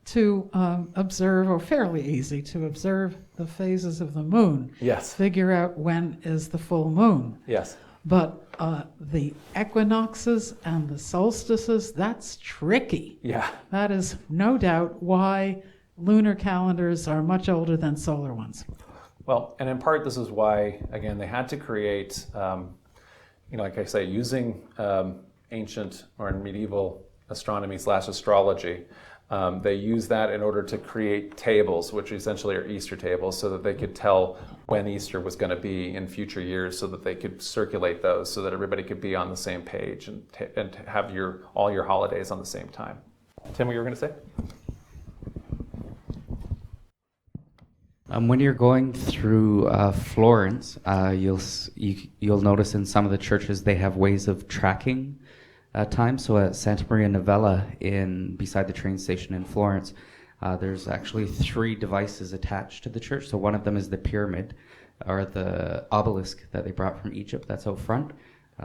to observe, or fairly easy to observe, the phases of the moon. Yes. Figure out when is the full moon. Yes. But the equinoxes and the solstices, that's tricky. Yeah. That is no doubt why lunar calendars are much older than solar ones. Well, and in part this is why, again, they had to create, like I say, using ancient or medieval astronomy/astrology. They use that in order to create tables, which essentially are Easter tables, so that they could tell when Easter was going to be in future years, so that they could circulate those, so that everybody could be on the same page and have all your holidays on the same time. Tim, what you were going to say? When you're going through Florence, you'll notice in some of the churches they have ways of tracking time. So at Santa Maria Novella, beside the train station in Florence, there's actually 3 devices attached to the church. So one of them is the pyramid, or the obelisk that they brought from Egypt that's out front.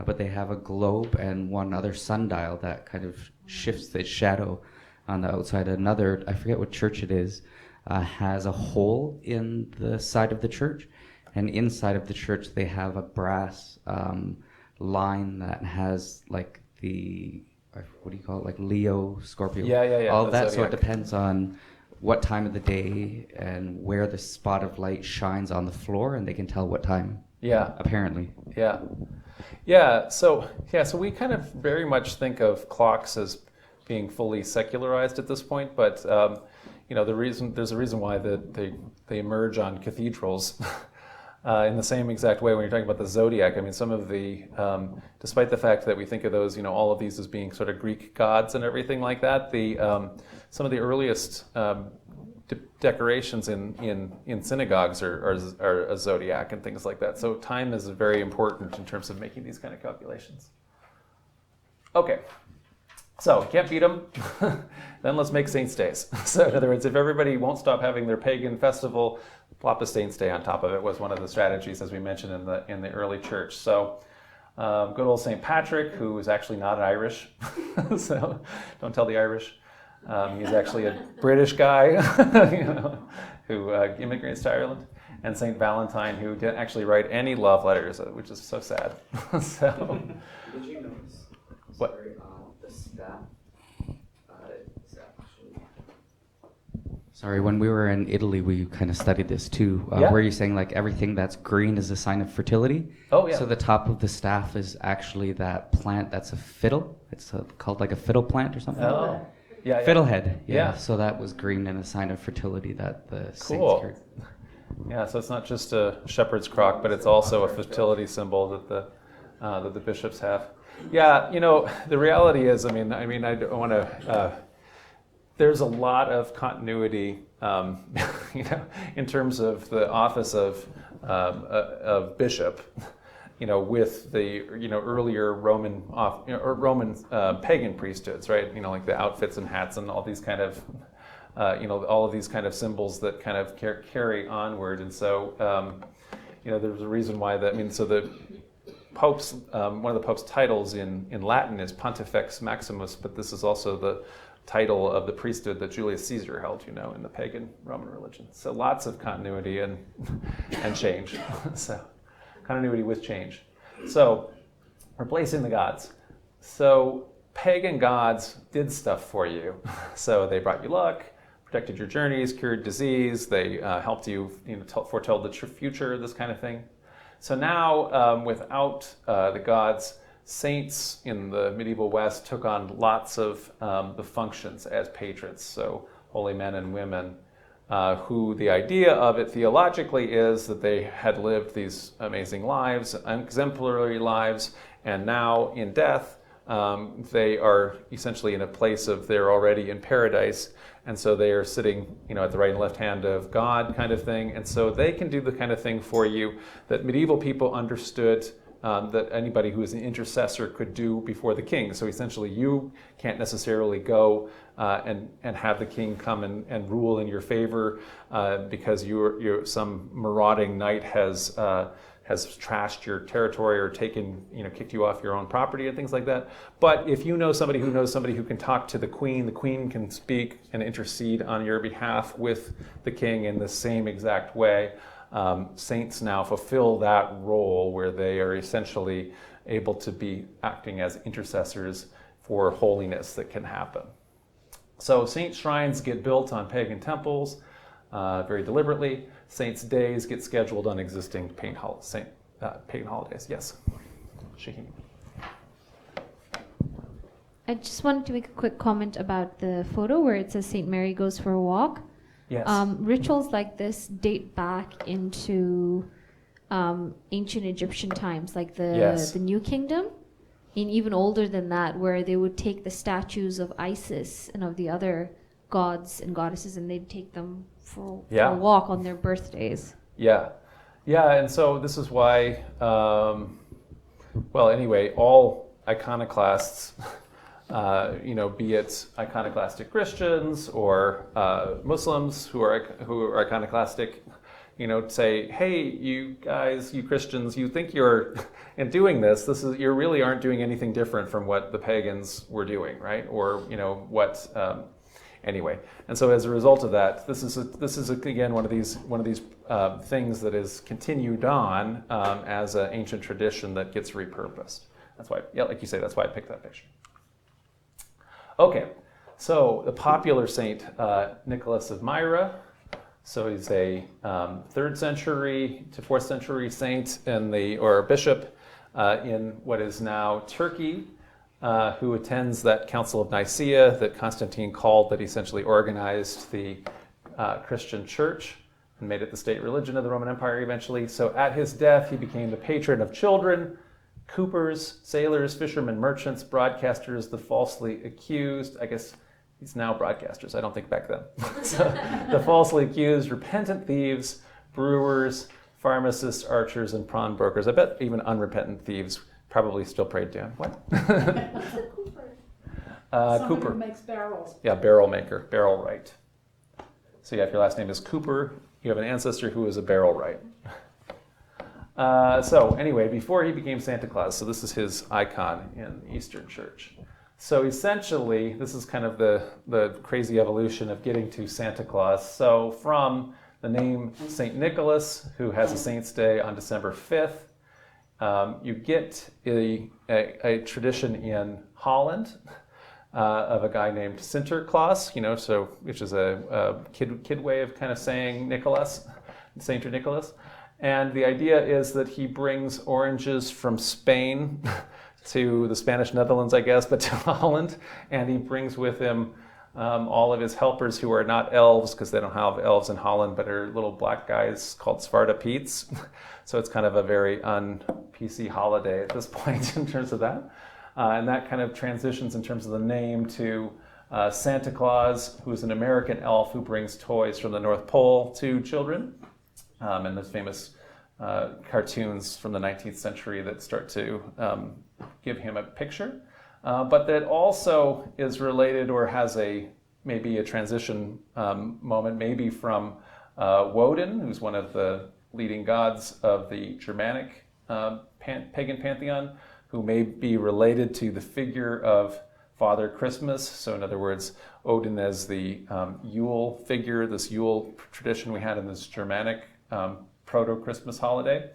But they have a globe and one other sundial that kind of shifts the shadow on the outside. Another, I forget what church it is, has a hole in the side of the church, and inside of the church they have a brass line that has like what do you call it, like Leo, Scorpio, all that. So it depends on what time of the day and where the spot of light shines on the floor, and they can tell what time. Yeah. Apparently. Yeah. So we kind of very much think of clocks as being fully secularized at this point, but there's a reason why they emerge on cathedrals in the same exact way when you're talking about the zodiac. I mean, some of the, despite the fact that we think of those, all of these as being sort of Greek gods and everything like that, some of the earliest decorations in synagogues are a zodiac and things like that. So time is very important in terms of making these kind of calculations. Okay. So, can't beat them, then let's make saints' days. So, in other words, if everybody won't stop having their pagan festival, plop a saints' day on top of it was one of the strategies, as we mentioned in the early church. So, good old St. Patrick, who is actually not Irish, so don't tell the Irish. He's actually a British guy, who immigrates to Ireland. And St. Valentine, who didn't actually write any love letters, which is so sad. So, did you notice? What? Sorry, the staff. Sorry, when we were in Italy, we kind of studied this too. Where you're saying like everything that's green is a sign of fertility. Oh, yeah. So the top of the staff is actually that plant that's a fiddle. It's called like a fiddle plant or something. Oh, yeah. Fiddlehead. Yeah. So that was green and a sign of fertility that the saints Cool. Yeah, so it's not just a shepherd's crock, but it's also a fertility symbol that the bishops have. Yeah, the reality is, I don't want to. There's a lot of continuity, in terms of the office of bishop, with the earlier Roman pagan priesthoods, right? Like the outfits and hats and all these kind of. All of these kind of symbols that kind of carry onward, and so there's a reason why that. So the popes, one of the Pope's titles in Latin is Pontifex Maximus, but this is also the title of the priesthood that Julius Caesar held, in the pagan Roman religion. So lots of continuity and change. So continuity with change. So replacing the gods. So pagan gods did stuff for you. So they brought you luck, protected your journeys, cured disease. They helped you, foretold the future, this kind of thing. So now, without the gods, saints in the medieval West took on lots of the functions as patrons. So holy men and women, who the idea of it theologically is that they had lived these amazing lives, exemplary lives, and now in death, they are essentially in a place of they're already in paradise, and so they are sitting, at the right and left hand of God, kind of thing, and so they can do the kind of thing for you that medieval people understood that anybody who is an intercessor could do before the king. So essentially, you can't necessarily go and have the king come and rule in your favor because some marauding knight has trashed your territory or kicked you off your own property and things like that. But if you know somebody who knows somebody who can talk to the queen can speak and intercede on your behalf with the king in the same exact way. Saints now fulfill that role where they are essentially able to be acting as intercessors for holiness that can happen. So saint shrines get built on pagan temples very deliberately. Saints' days get scheduled on existing pagan holidays. Yes, Shaheen. I just wanted to make a quick comment about the photo where it says St. Mary goes for a walk. Yes. Rituals like this date back into ancient Egyptian times, like the New Kingdom, and even older than that, where they would take the statues of Isis and of the other gods and goddesses, and they'd take them for a walk on their birthdays. Yeah, and so this is why, all iconoclasts, be it iconoclastic Christians or Muslims who are iconoclastic, say, hey, you guys, you Christians, you think you're in doing this. You really aren't doing anything different from what the pagans were doing, right? Or what. Anyway, and so as a result of that, this is again one of these things that is continued on as an ancient tradition that gets repurposed. That's why, like you say, that's why I picked that picture. Okay, so the popular saint Nicholas of Myra. So he's a 3rd century to 4th century saint or bishop in what is now Turkey. Who attends that Council of Nicaea that Constantine called, that essentially organized the Christian church and made it the state religion of the Roman Empire eventually. So at his death, he became the patron of children, coopers, sailors, fishermen, merchants, broadcasters, the falsely accused. I guess he's now broadcasters. I don't think back then. So, the falsely accused, repentant thieves, brewers, pharmacists, archers, and pawnbrokers. I bet even unrepentant thieves probably still prayed to him. What? What's a cooper? Cooper who makes barrels. Yeah, barrel maker, barrel wright. So if your last name is Cooper, you have an ancestor who is a barrel wright. So anyway, before he became Santa Claus, so this is his icon in the Eastern Church. So essentially, this is kind of the crazy evolution of getting to Santa Claus. So from the name St. Nicholas, who has a saint's day on December 5th, you get a tradition in Holland of a guy named Sinterklaas, which is a kid way of kind of saying Nicholas, Saint or Nicholas. And the idea is that he brings oranges from Spain to the Spanish Netherlands, I guess, but to Holland, and he brings with him all of his helpers who are not elves, because they don't have elves in Holland, but are little black guys called Zwarte Piets. So it's kind of a very un-PC holiday at this point in terms of that. And that kind of transitions in terms of the name to Santa Claus, who's an American elf who brings toys from the North Pole to children. And there's famous cartoons from the 19th century that start to give him a picture. But that also is related or has maybe a transition moment, maybe from Woden, who's one of the leading gods of the Germanic pagan pantheon, who may be related to the figure of Father Christmas. So in other words, Odin as the Yule figure, this Yule tradition we had in this Germanic proto-Christmas holiday.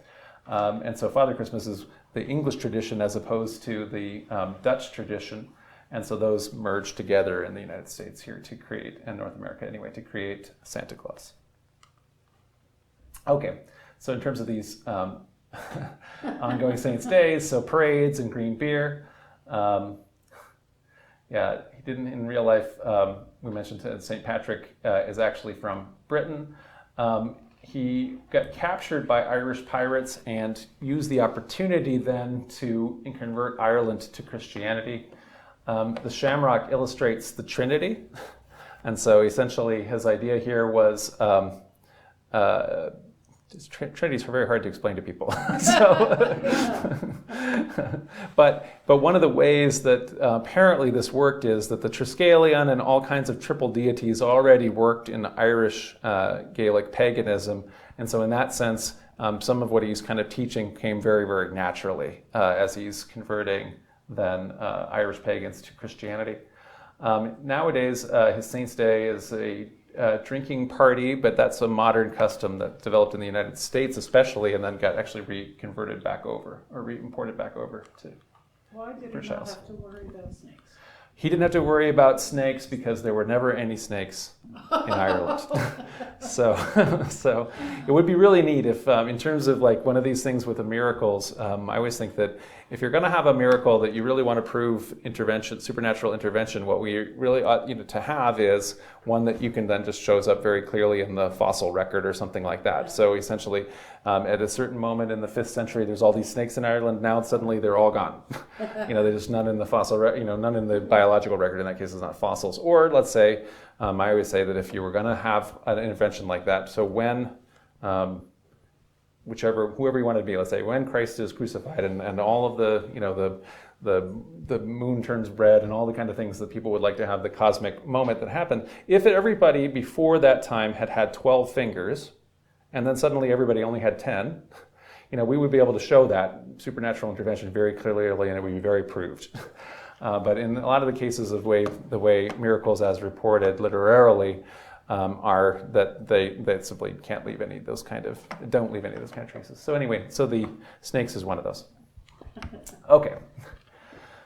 And so Father Christmas is the English tradition as opposed to the Dutch tradition. And so those merged together in the United States here to create, and North America anyway, to create Santa Claus. Okay, so in terms of these ongoing Saints' Days, so parades and green beer. Yeah, he didn't in real life. We mentioned St. Patrick is actually from Britain. He got captured by Irish pirates and used the opportunity then to convert Ireland to Christianity. The shamrock illustrates the Trinity, and so essentially his idea here was Trinities are very hard to explain to people. But one of the ways that apparently this worked is that the Triskelion and all kinds of triple deities already worked in Irish Gaelic paganism, and so in that sense, some of what he's kind of teaching came very, very naturally as he's converting then Irish pagans to Christianity. Nowadays, his Saints' Day is a drinking party, but that's a modern custom that developed in the United States especially, and then got actually reconverted back over, or re-imported back over to Why did British he not Isles. have to worry about snakes? He didn't have to worry about snakes because there were never any snakes in Ireland. So it would be really neat if, in terms of like one of these things with the miracles, I always think that if you're going to have a miracle that you really want to prove intervention, supernatural intervention, what we really ought to have is one that you can then just shows up very clearly in the fossil record or something like that. So essentially, at a certain moment in the 5th century, there's all these snakes in Ireland. Now suddenly they're all gone. There's none in the fossil, none in the biological record. In that case, it's not fossils. Or let's say, I always say that if you were going to have an intervention like that, so when whoever you want to be, let's say when Christ is crucified and all of the moon turns red and all the kind of things that people would like to have, the cosmic moment that happened, if everybody before that time had 12 fingers and then suddenly everybody only had 10, we would be able to show that supernatural intervention very clearly and it would be very proved. But in a lot of the cases of the way miracles as reported literarily are that they simply can't leave any of those don't leave any of those kind of traces. So anyway, so the snakes is one of those. Okay.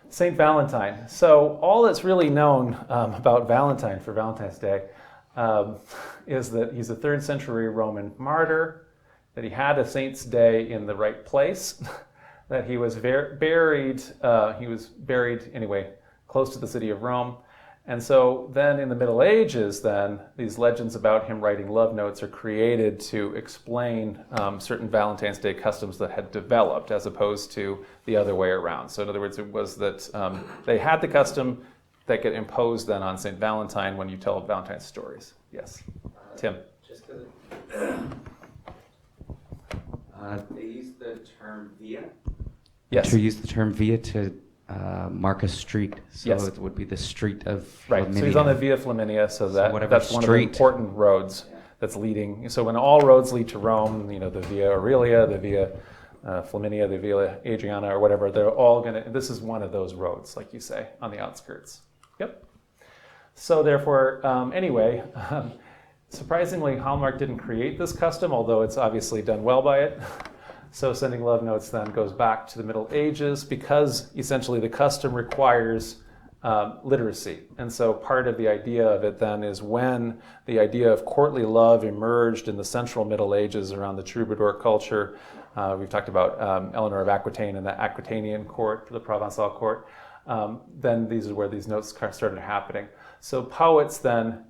Saint Valentine. So all that's really known about Valentine for Valentine's Day is that he's a 3rd century Roman martyr, that he had a saint's day in the right place, that he was buried anyway close to the city of Rome. And so then in the Middle Ages, then these legends about him writing love notes are created to explain certain Valentine's Day customs that had developed as opposed to the other way around. So in other words, it was that they had the custom that get imposed then on St. Valentine when you tell Valentine's stories. Yes, Tim. Just because they use the term via. Yes. To use the term via to mark a street, so yes. It would be the street of right. Flaminia. So he's on the Via Flaminia, so that's one of the street. important roads that's leading. So when all roads lead to Rome, the Via Aurelia, the Via Flaminia, the Via Adriana, or whatever, they're all this is one of those roads, like you say, on the outskirts. Yep. So therefore, surprisingly, Hallmark didn't create this custom, although it's obviously done well by it. So sending love notes then goes back to the Middle Ages because essentially the custom requires literacy. And so part of the idea of it then is when the idea of courtly love emerged in the central Middle Ages around the troubadour culture. We've talked about Eleanor of Aquitaine and the Aquitanian court, the Provençal court. Then these are where these notes started happening. So poets then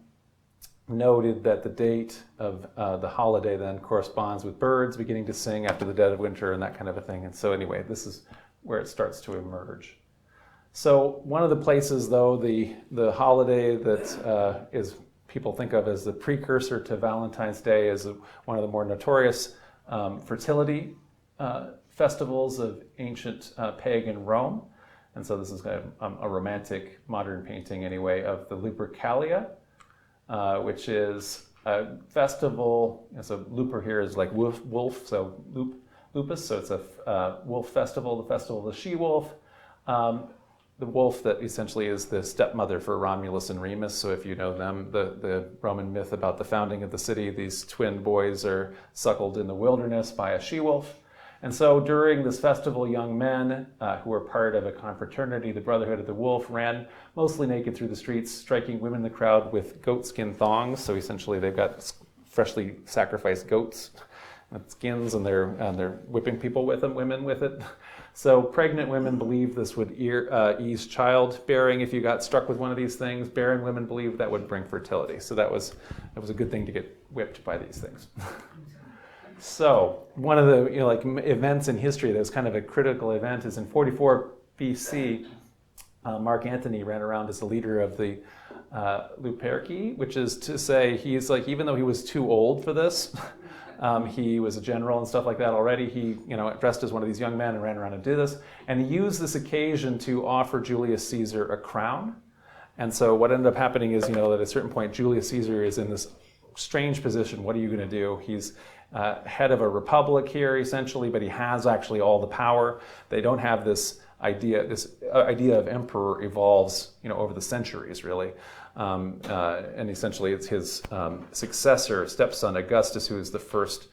noted that the date of the holiday then corresponds with birds beginning to sing after the dead of winter and that kind of a thing. And so anyway, this is where it starts to emerge. So one of the places, though, the holiday that is people think of as the precursor to Valentine's Day is one of the more notorious fertility festivals of ancient pagan Rome. And so this is kind of a romantic modern painting anyway of the Lupercalia, which is a festival. So Luper here is like wolf, so Lupus, so it's a wolf festival, the festival of the she-wolf. The wolf that essentially is the stepmother for Romulus and Remus. So if you know them, the Roman myth about the founding of the city, these twin boys are suckled in the wilderness by a she-wolf. And so during this festival, young men who were part of a confraternity, the Brotherhood of the Wolf, ran mostly naked through the streets, striking women in the crowd with goatskin thongs. So essentially they've got freshly sacrificed goats with skins, and they're whipping people with them, women with it. So pregnant women believed this would ease childbearing if you got struck with one of these things. Barren women believed that would bring fertility. So that was a good thing to get whipped by these things. So one of the events in history that was kind of a critical event is in 44 BC, Mark Antony ran around as the leader of the Luperci, which is to say he's even though he was too old for this, he was a general and stuff like that already. He, dressed as one of these young men and ran around and did this. And he used this occasion to offer Julius Caesar a crown. And so what ended up happening is, that at a certain point, Julius Caesar is in this strange position. What are you going to do? He's head of a republic here, essentially, but he has actually all the power. They don't have this idea. This idea of emperor evolves, over the centuries, really. And essentially it's his successor, stepson Augustus, who is the first,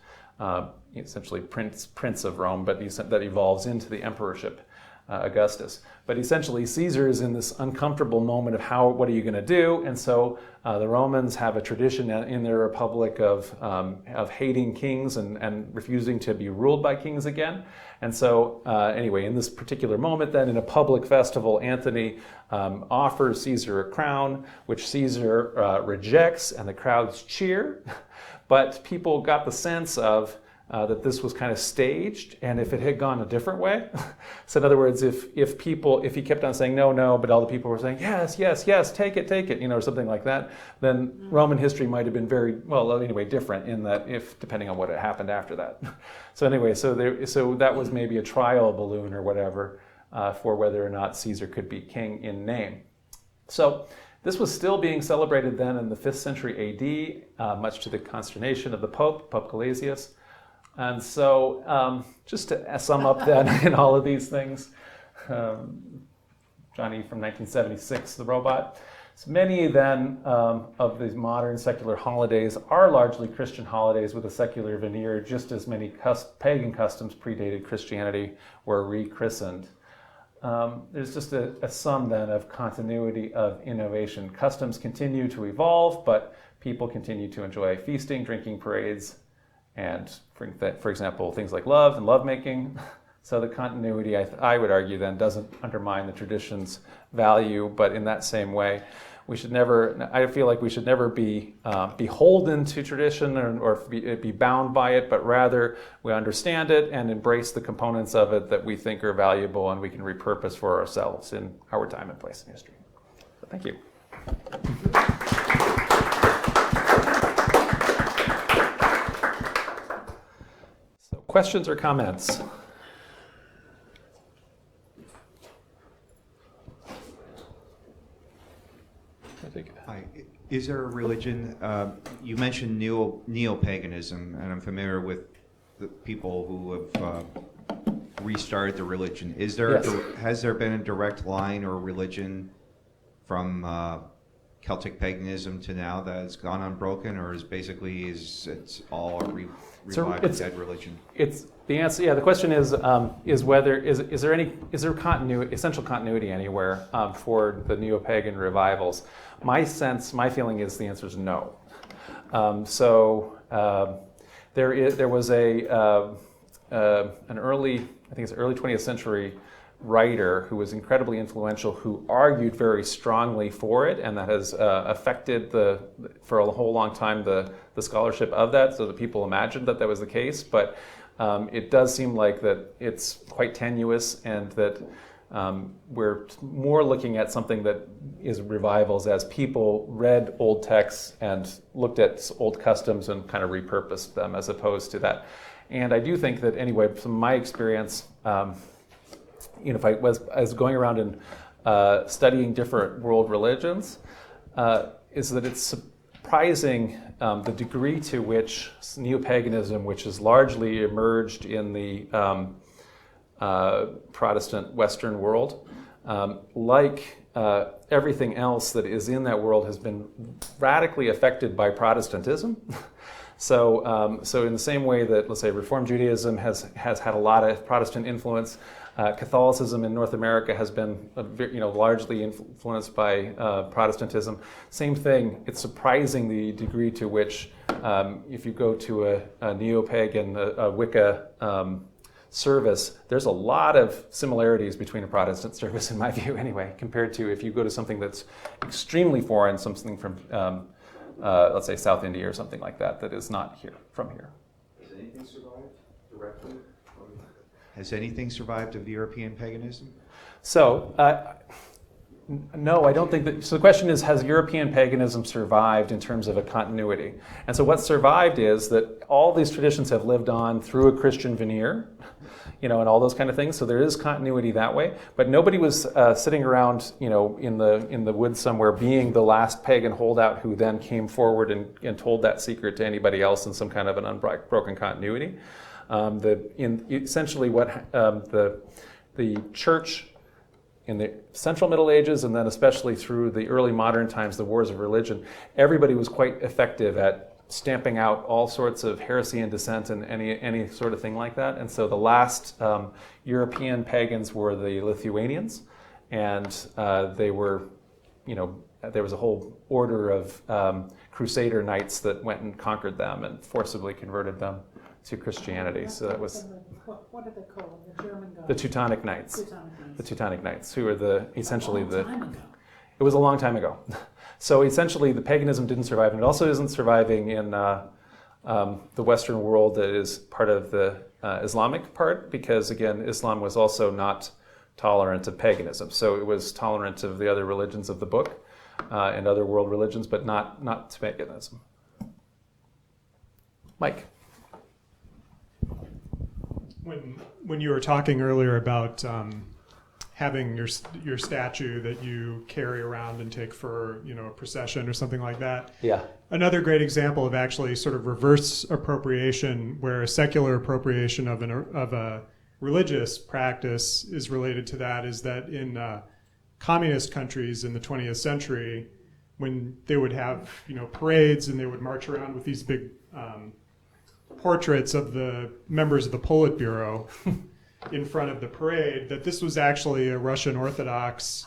essentially prince of Rome, but that evolves into the emperorship, Augustus. But essentially Caesar is in this uncomfortable moment of what are you going to do? And so the Romans have a tradition in their republic of hating kings and refusing to be ruled by kings again. And so anyway, in this particular moment then, in a public festival, Antony offers Caesar a crown, which Caesar rejects, and the crowds cheer. But people got the sense of that this was kind of staged, and if it had gone a different way, so in other words, if he kept on saying no, but all the people were saying yes, take it, or something like that, then Roman history might have been different in that, if depending on what had happened after that. So anyway, so that was maybe a trial balloon or whatever for whether or not Caesar could be king in name. So this was still being celebrated then in the 5th century AD, much to the consternation of the Pope Gelasius. And so just to sum up then in all of these things, Johnny from 1976, the robot. So many then of these modern secular holidays are largely Christian holidays with a secular veneer, just as many pagan customs predated Christianity were rechristened. There's just a sum then of continuity of innovation. Customs continue to evolve, but people continue to enjoy feasting, drinking, parades, and for example, things like love and lovemaking. So the continuity, I would argue then, doesn't undermine the tradition's value, but in that same way, I feel like we should never be beholden to tradition or be bound by it, but rather we understand it and embrace the components of it that we think are valuable and we can repurpose for ourselves in our time and place in history. So thank you. Questions or comments? Hi. Is there a religion, you mentioned neo-paganism, and I'm familiar with the people who have restarted the religion. Yes. Has there been a direct line or religion from Celtic paganism to now that has gone unbroken, or it's all a revived dead religion? It's the answer. Yeah, the question is whether is there continuity, essential continuity anywhere for the neo-pagan revivals? My feeling is the answer is no. There was an early 20th century writer who was incredibly influential, who argued very strongly for it, and that has affected for a whole long time the scholarship of that, so that people imagined that was the case. But it does seem like that it's quite tenuous, and that we're more looking at something that is revivals as people read old texts and looked at old customs and kind of repurposed them, as opposed to that. And I do think that, anyway, from my experience, if I was going around and studying different world religions, is that surprising the degree to which neo-paganism, which has largely emerged in the Protestant Western world, like everything else that is in that world, has been radically affected by Protestantism. So in the same way that, let's say, Reform Judaism has had a lot of Protestant influence, Catholicism in North America has been largely influenced by Protestantism. Same thing. It's surprising the degree to which, if you go to a neo-pagan, a Wicca service, there's a lot of similarities between a Protestant service, in my view anyway, compared to if you go to something that's extremely foreign, something from, let's say, South India or something like that, that is not from here. Has anything survived directly? Has anything survived of European paganism? So, no, I don't think that. So the question is, has European paganism survived in terms of a continuity? And so what survived is that all these traditions have lived on through a Christian veneer, and all those kind of things. So there is continuity that way. But nobody was sitting around, in the woods somewhere, being the last pagan holdout who then came forward and told that secret to anybody else in some kind of an unbroken continuity. Essentially, what the church in the Central Middle Ages, and then especially through the early modern times, the wars of religion, everybody was quite effective at stamping out all sorts of heresy and dissent and any sort of thing like that. And so the last European pagans were the Lithuanians, and they were, there was a whole order of Crusader knights that went and conquered them and forcibly converted them to Christianity. So that was what are they called? The German guys. the Teutonic Knights. The Teutonic Knights, who are essentially It was a long time ago. So essentially, the paganism didn't survive, and it also isn't surviving in the Western world that is part of the Islamic part, because again, Islam was also not tolerant of paganism. So it was tolerant of the other religions of the book and other world religions, but not to paganism. Mike. When you were talking earlier about having your statue that you carry around and take for a procession or something like that. Yeah. Another great example of actually sort of reverse appropriation, where a secular appropriation of a religious practice is related to that, is that in communist countries in the 20th century, when they would have parades and they would march around with these big portraits of the members of the Politburo in front of the parade, that this was actually a Russian Orthodox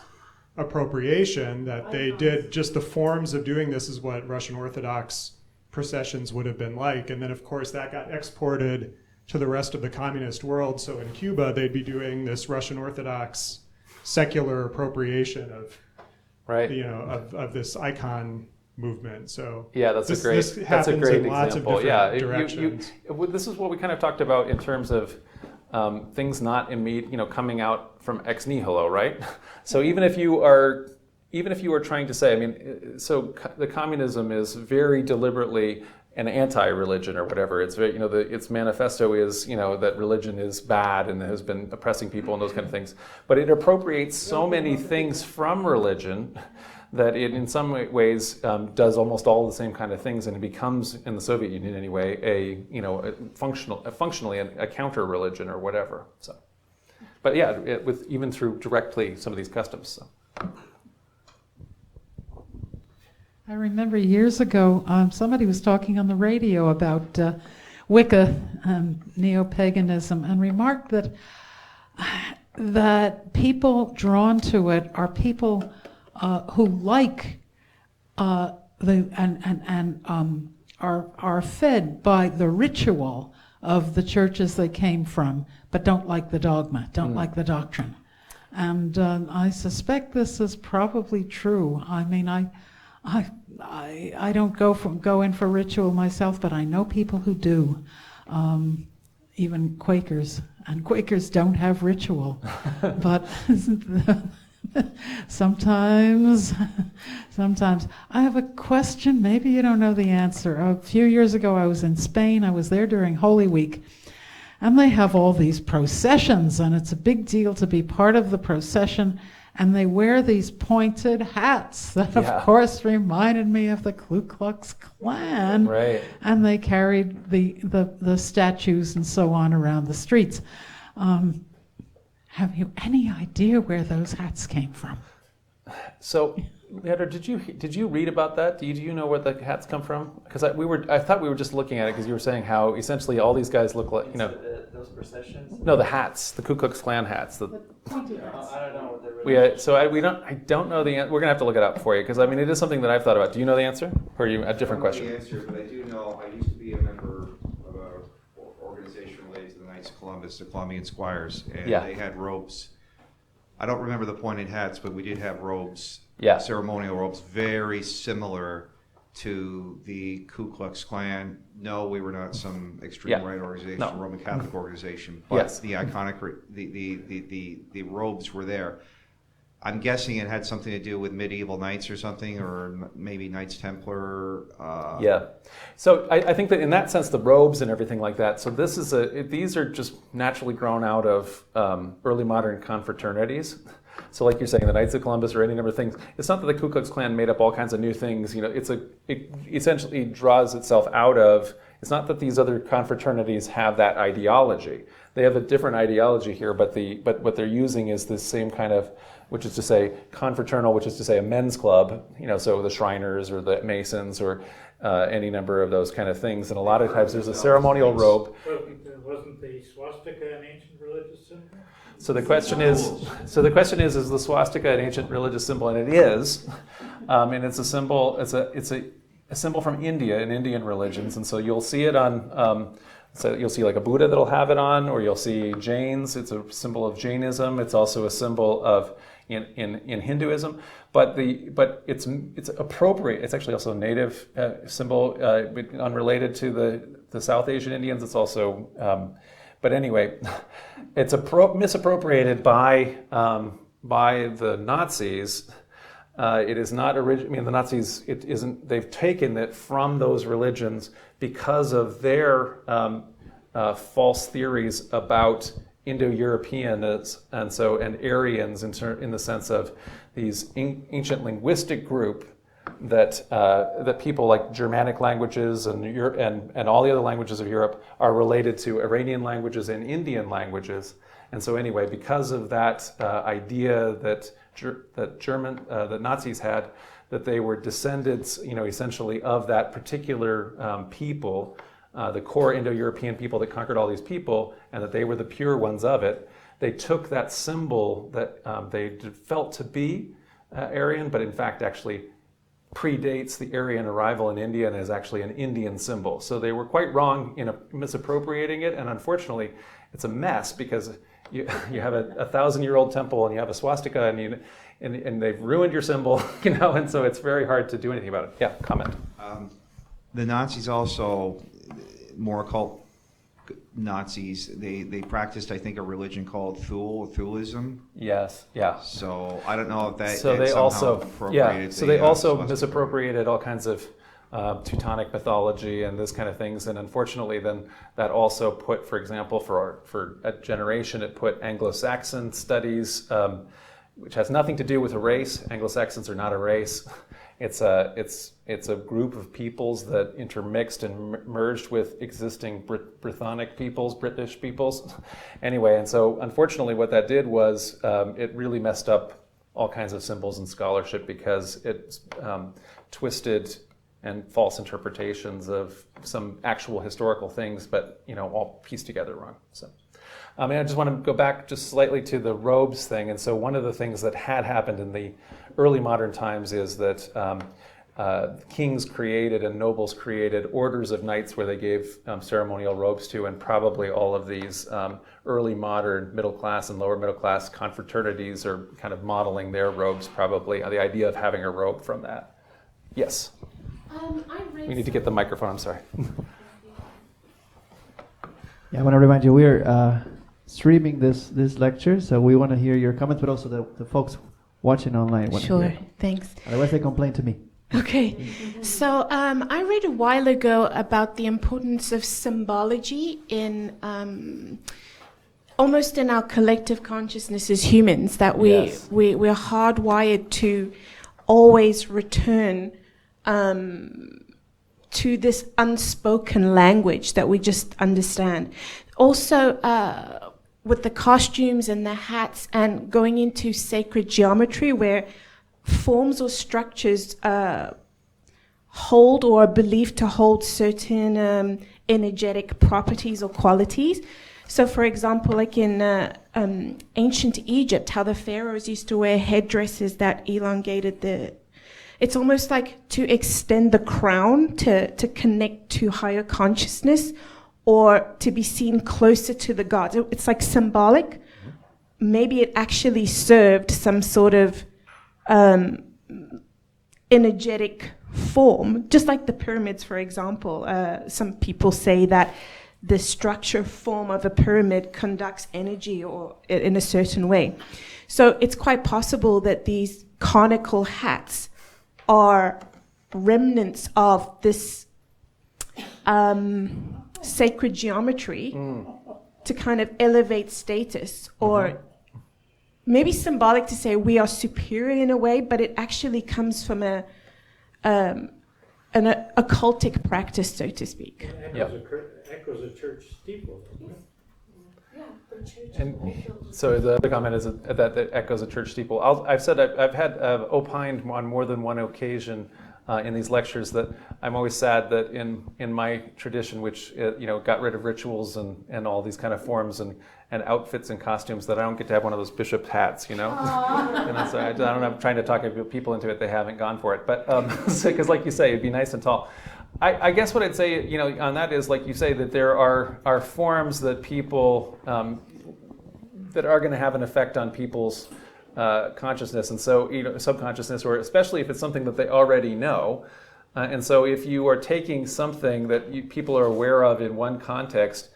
appropriation, that they did just the forms of doing this is what Russian Orthodox processions would have been like. And then, of course, that got exported to the rest of the communist world. So in Cuba, they'd be doing this Russian Orthodox secular appropriation of, of this icon movement. So yeah, that's a great example. Yeah, this is what we kind of talked about in terms of things not coming out from ex nihilo, right? So even if you are trying to say, the communism is very deliberately an anti-religion or whatever. It's very, its manifesto is, that religion is bad and has been oppressing people and those kind of things. But it appropriates so many things from religion that it, in some ways, does almost all the same kind of things, and it becomes, in the Soviet Union anyway, functionally a counter-religion or whatever. So, but yeah, even through directly some of these customs. So. I remember years ago, somebody was talking on the radio about Wicca and neo-paganism, and remarked that people drawn to it are people who like are fed by the ritual of the churches they came from, but don't like the dogma, don't like the doctrine. And I suspect this is probably true. I mean, I don't go in for ritual myself, but I know people who do, even Quakers, and Quakers don't have ritual, but sometimes. I have a question, maybe you don't know the answer. A few years ago I was in Spain, I was there during Holy Week, and they have all these processions, and it's a big deal to be part of the procession, And they wear these pointed hats that, Yeah. of course, reminded me of the Ku Klux Klan. Right. And they carried the statues and so on around the streets. Have you any idea where those hats came from? So, Leandro, did you read about that? Do you know where the hats come from? Because I thought we were just looking at it because you were saying how essentially all these guys look like, Those processions? no, the hats, the Ku Klux Klan hats. I don't know what they're really. I don't know the answer. We're gonna have to look it up for you because I mean it is something that I've thought about. Do you know the answer, or are you a different question? I don't know the answer, but I do know I used to be a member of an organization related to the Knights of Columbus, the Columbian Squires, and Yeah. they had robes. I don't remember the pointed hats, but we did have robes, Yeah. ceremonial robes, very similar to the Ku Klux Klan. No, we were not some extreme Yeah. right organization, No. Roman Catholic organization, but Yes. the iconic, the robes were there. I'm guessing it had something to do with medieval knights or something, or maybe Knights Templar. Yeah. So I think that in that sense, the robes and everything like that. So these are just naturally grown out of early modern confraternities. So like you're saying, the Knights of Columbus or any number of things. It's not that the Ku Klux Klan made up all kinds of new things. It essentially draws itself out of. It's not that these other confraternities have that ideology. They have a different ideology here, but what they're using is the same kind of, which is to say confraternal, which is to say a men's club. So the Shriners or the Masons or any number of those kind of things. And a lot of times there's a ceremonial robe. Wasn't the swastika an ancient religious symbol? So the question is the swastika an ancient religious symbol? And it is, and it's a symbol. It's a symbol from India in Indian religions, and so you'll see it on. So you'll see like a Buddha that'll have it on, or you'll see Jains. It's a symbol of Jainism. It's also a symbol of in Hinduism. But it's appropriate. It's actually also a native symbol, unrelated to the South Asian Indians. It's also. But anyway, it's misappropriated by the Nazis. It is not original. I mean, the Nazis. It isn't. They've taken it from those religions because of their false theories about Indo-Europeans and Aryans in the sense of these ancient linguistic group that people like Germanic languages and all the other languages of Europe are related to Iranian languages and Indian languages. And so anyway, because of that idea that Nazis had, that they were descendants, essentially of that particular people, the core Indo-European people that conquered all these people, and that they were the pure ones of it. They took that symbol that they felt to be Aryan, but in fact actually predates the Aryan arrival in India and is actually an Indian symbol. So they were quite wrong in misappropriating it, and unfortunately, it's a mess because you have a 1,000-year-old temple and you have a swastika and they've ruined your symbol, and so it's very hard to do anything about it. Yeah, comment. The Nazis also, more occult Nazis, they practiced, I think, a religion called Thulism. Yes, yeah. So I don't know if that So they somehow also, appropriated so they also swastika. misappropriated all kinds of Teutonic mythology and this kind of things, and unfortunately, then that also put, for example, for a generation, it put Anglo-Saxon studies, which has nothing to do with a race. Anglo-Saxons are not a race. It's a group of peoples that intermixed and merged with existing Brythonic peoples, British peoples. Anyway, and so unfortunately what that did was it really messed up all kinds of symbols and scholarship because it twisted and false interpretations of some actual historical things, but all pieced together wrong. So. And I just want to go back just slightly to the robes thing. And so one of the things that had happened in the early modern times is that kings created and nobles created orders of knights where they gave ceremonial robes to, and probably all of these early modern middle class and lower middle class confraternities are kind of modeling their robes, probably, the idea of having a robe from that. Yes? We need to get the microphone, I'm sorry. Yeah, I want to remind you, we're streaming this lecture, so we want to hear your comments, but also the folks watching online. Sure, thanks. Otherwise, they complain to me. Okay, so I read a while ago about the importance of symbology in almost in our collective consciousness as humans that we're hardwired to always return to this unspoken language that we just understand. Also, with the costumes and the hats and going into sacred geometry where forms or structures hold or are believed to hold certain energetic properties or qualities. So, for example, like in ancient Egypt, how the pharaohs used to wear headdresses that elongated it's almost like to extend the crown to connect to higher consciousness or to be seen closer to the gods. It's like symbolic. Maybe it actually served some sort of energetic form, just like the pyramids, for example. Some people say that the structure form of a pyramid conducts energy or in a certain way. So it's quite possible that these conical hats are remnants of this sacred geometry to kind of elevate status, or maybe symbolic to say we are superior in a way, but it actually comes from an occultic practice, so to speak. Echoes a church steeple, doesn't it? And so the other comment is that echoes a church steeple. I've said I've had opined on more than one occasion in these lectures that I'm always sad that in my tradition, which got rid of rituals and all these kind of forms and outfits and costumes, that I don't get to have one of those bishop hats, And that's, I don't know, I'm trying to talk people into it. They haven't gone for it, but because like you say, it'd be nice and tall. I guess what I'd say, on that is, like you say, that there are forms that people that are going to have an effect on people's consciousness, and so subconsciousness, or especially if it's something that they already know. And so if you are taking something that people are aware of in one context,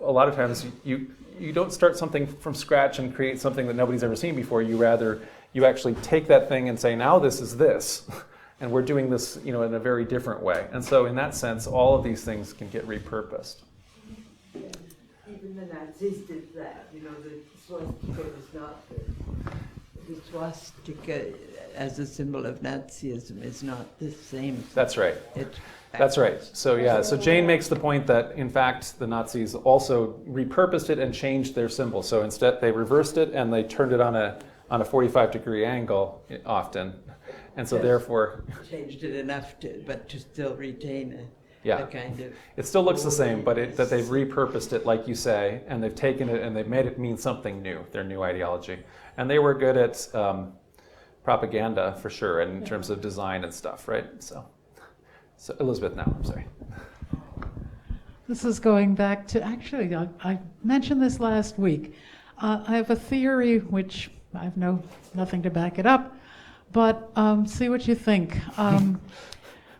a lot of times you don't start something from scratch and create something that nobody's ever seen before. You actually take that thing and say, now this is this. And we're doing this, in a very different way. And so in that sense, all of these things can get repurposed. Even the Nazis did that. The swastika was not the swastika as a symbol of Nazism is not the same. That's right. That's right. So Jane makes the point that, in fact, the Nazis also repurposed it and changed their symbol. So instead, they reversed it and they turned it on a 45-degree angle often. And so therefore changed it enough to still retain a kind of. It still looks the same, but that they've repurposed it, like you say, and they've taken it and they've made it mean something new, their new ideology. And they were good at propaganda for sure, and in terms of design and stuff, right? So Elizabeth, now I'm sorry. This is going back to, actually, I mentioned this last week. I have a theory which I have nothing to back it up, but see what you think.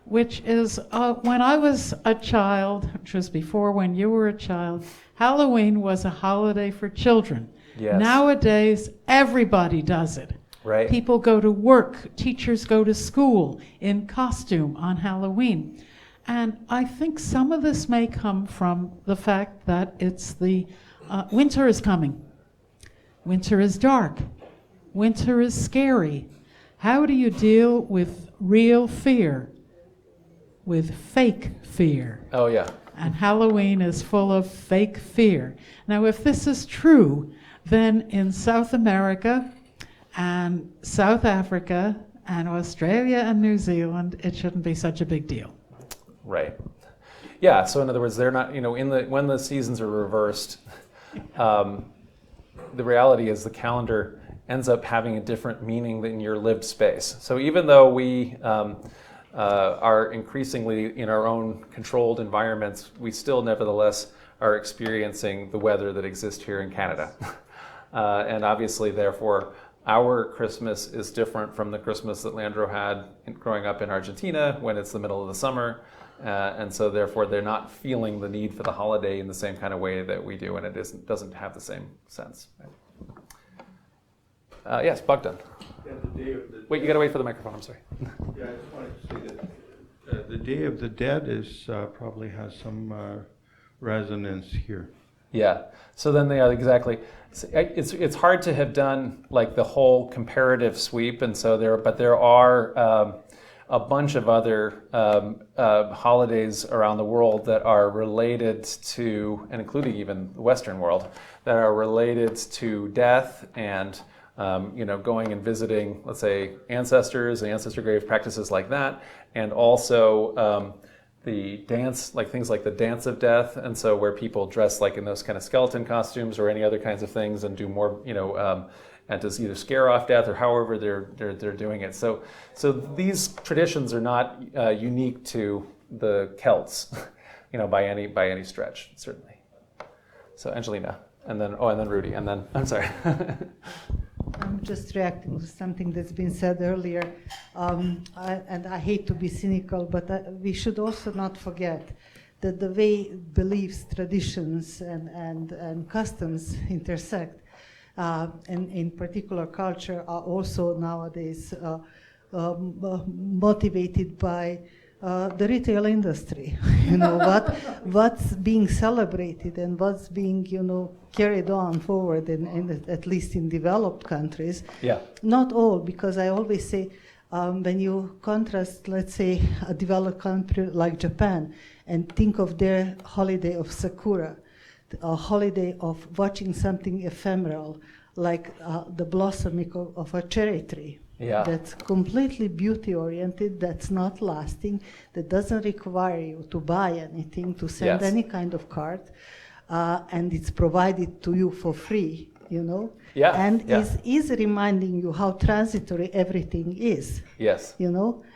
Which is, when I was a child, which was before when you were a child, Halloween was a holiday for children. Yes. Nowadays, everybody does it. Right. People go to work, teachers go to school in costume on Halloween. And I think some of this may come from the fact that it's winter is coming. Winter is dark. Winter is scary. How do you deal with real fear? With fake fear. Oh, yeah. And Halloween is full of fake fear. Now, if this is true, then in South America and South Africa and Australia and New Zealand, it shouldn't be such a big deal. Right. Yeah, so in other words, they're not, when the seasons are reversed, the reality is the calendar ends up having a different meaning than your lived space. So even though we are increasingly in our own controlled environments, we still nevertheless are experiencing the weather that exists here in Canada. And obviously, therefore, our Christmas is different from the Christmas that Leandro had growing up in Argentina when it's the middle of the summer. And so therefore, they're not feeling the need for the holiday in the same kind of way that we do, and it doesn't have the same sense. Right? Yes, Bogdan. Yeah, the Day of the Wait, you got to wait for the microphone. I'm sorry. Yeah, I just wanted to say that the Day of the Dead is probably has some resonance here. Yeah. So then they are exactly. It's hard to have done like the whole comparative sweep, and so there are a bunch of other holidays around the world that are related to, and including even the Western world, that are related to death and going and visiting, let's say, ancestors and ancestor grave practices like that, and also the dance, like things like the dance of death, and so where people dress like in those kind of skeleton costumes or any other kinds of things and do more, and to either scare off death or however they're doing it. So these traditions are not unique to the Celts, by any stretch, certainly. So Angelina, and then Rudy, and then I'm sorry. I'm just reacting to something that's been said earlier, and I hate to be cynical, but we should also not forget that the way beliefs, traditions, and customs intersect, and in particular culture, are also nowadays motivated by the retail industry. What's being celebrated and what's being carried on forward in at least in developed countries. Yeah. Not all, because I always say when you contrast, let's say, a developed country like Japan and think of their holiday of Sakura, a holiday of watching something ephemeral like the blossoming of a cherry tree. Yeah. That's completely beauty-oriented, that's not lasting, that doesn't require you to buy anything, to send any kind of card, and it's provided to you for free, Yeah. And yeah. is reminding you how transitory everything is. Yes.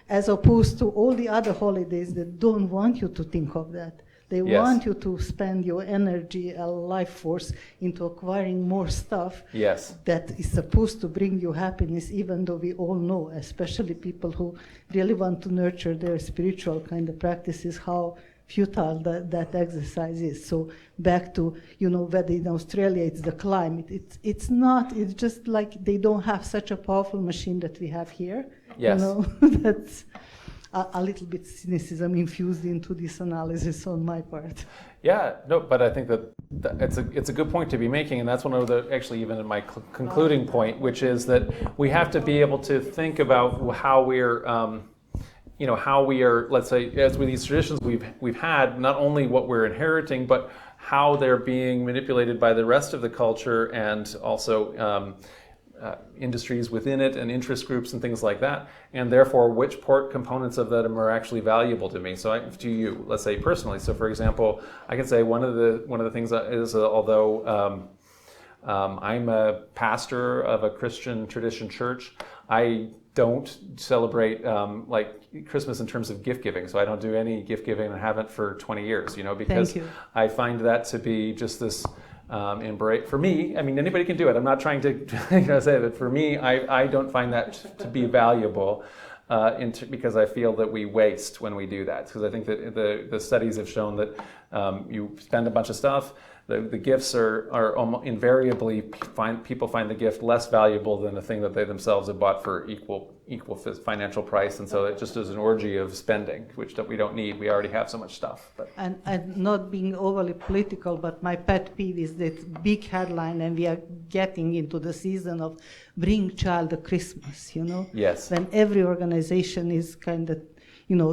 As opposed to all the other holidays that don't want you to think of that. They want you to spend your energy and life force into acquiring more stuff that is supposed to bring you happiness, even though we all know, especially people who really want to nurture their spiritual kind of practices, how futile that exercise is. So back to, whether in Australia it's the climate, it's not, it's just like they don't have such a powerful machine that we have here. Yes. That's a little bit cynicism infused into this analysis on my part. Yeah, no, but I think that it's a good point to be making, and that's one of the, actually even in my concluding point, which is that we have to be able to think about how we're, let's say, as with these traditions we've had, not only what we're inheriting, but how they're being manipulated by the rest of the culture, and also industries within it and interest groups and things like that, and therefore which components of them are actually valuable to me. So to you, let's say personally. So for example, I can say one of the things is although I'm a pastor of a Christian tradition church, I don't celebrate like Christmas in terms of gift giving. So I don't do any gift giving and haven't for 20 years, because I find that to be just this for me, I mean, anybody can do it. I'm not trying to say that. For me, I don't find that to be valuable because I feel that we waste when we do that. Because I think that the studies have shown that you spend a bunch of stuff, the gifts are almost invariably people find the gift less valuable than the thing that they themselves have bought for equal financial price, and so it just is an orgy of spending, which we don't need. We already have so much stuff. But. And not being overly political, but my pet peeve is that big headline, and we are getting into the season of Bring Child a Christmas, Yes. When every organization is kind of,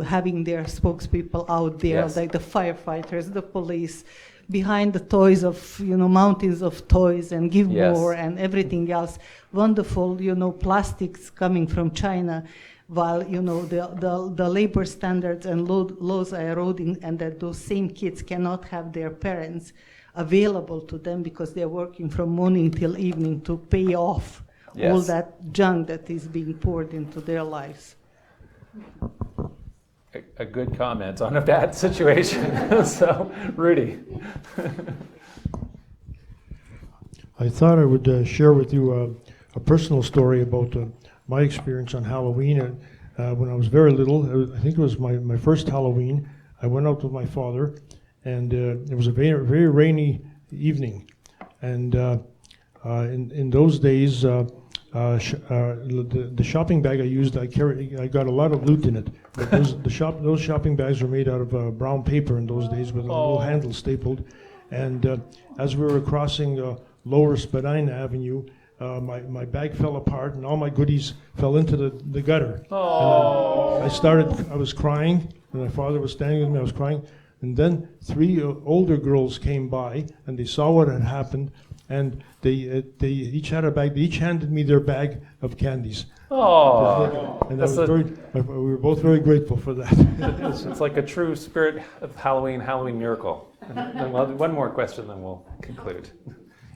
having their spokespeople out there, like the firefighters, the police, behind the toys of, mountains of toys, and give more and everything else. Wonderful, plastics coming from China, while, the labor standards and laws are eroding, and that those same kids cannot have their parents available to them because they're working from morning till evening to pay off all that junk that is being poured into their lives. A good comment on a bad situation. So, Rudy. I thought I would share with you a personal story about my experience on Halloween. When I was very little, I think it was my first Halloween, I went out with my father, and it was a very, very rainy evening. And in those days, the shopping bag I used, I got a lot of loot in it. But those shopping bags were made out of brown paper in those days with a little handle stapled. And as we were crossing Lower Spadina Avenue, my bag fell apart and all my goodies fell into the gutter. Oh. I was crying, and my father was standing with me, I was crying. And then 3 older girls came by, and they saw what had happened, and they each had a bag. They each handed me their bag of candies. Oh. And we were both very grateful for that. It's like a true spirit of Halloween miracle. And then we'll have one more question, then we'll conclude.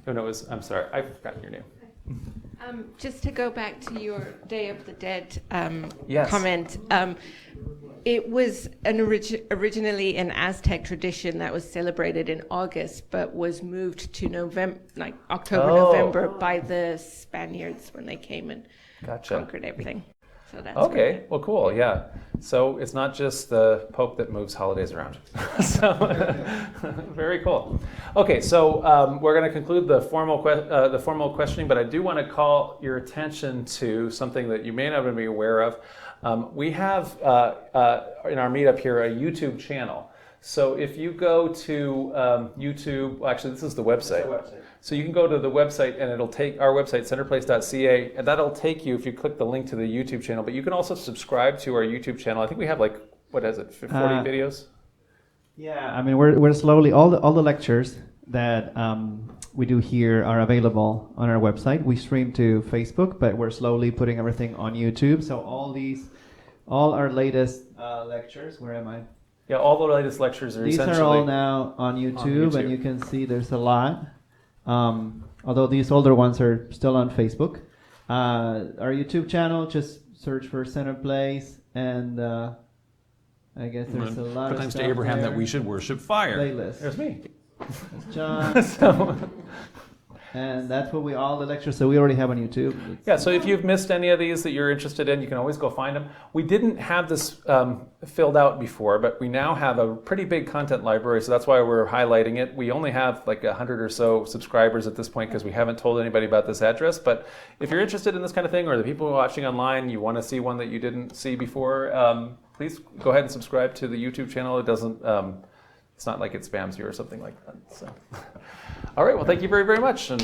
Oh, no, I'm sorry, I've forgotten your name. Just to go back to your Day of the Dead Yes. comment, it was originally an Aztec tradition that was celebrated in August, but was moved to October, November by the Spaniards when they came and conquered everything. So that's okay. Well, cool. Yeah. So it's not just the Pope that moves holidays around. So very cool. Okay. So we're going to conclude the formal questioning, but I do want to call your attention to something that you may not be aware of. We have in our meetup here a YouTube channel. So if you go to YouTube, well, actually this is the website. So you can go to the website and it'll take our website, centerplace.ca, and that'll take you if you click the link to the YouTube channel. But you can also subscribe to our YouTube channel. I think we have 40 videos? Yeah, I mean we're slowly all the lectures that we do here are available on our website. We stream to Facebook, but we're slowly putting everything on YouTube. So all our latest lectures, where am I? Yeah, all the latest lectures are These essentially... are all now on YouTube, and you can see there's a lot. Although these older ones are still on Facebook. Our YouTube channel, just search for Center Place, and I guess there's a lot of thanks stuff to Abraham there. that we should worship fire. Playlist. There's me. That's John. And that's what all the lectures, so we already have on YouTube. Yeah, so if you've missed any of these that you're interested in, you can always go find them. We didn't have this filled out before, but we now have a pretty big content library, so that's why we're highlighting it. We only have 100 or so subscribers at this point because we haven't told anybody about this address. But if you're interested in this kind of thing, or the people watching online, you want to see one that you didn't see before, please go ahead and subscribe to the YouTube channel. It doesn't... it's not like it spams you or something like that. So, all right. Well, thank you very, very much. And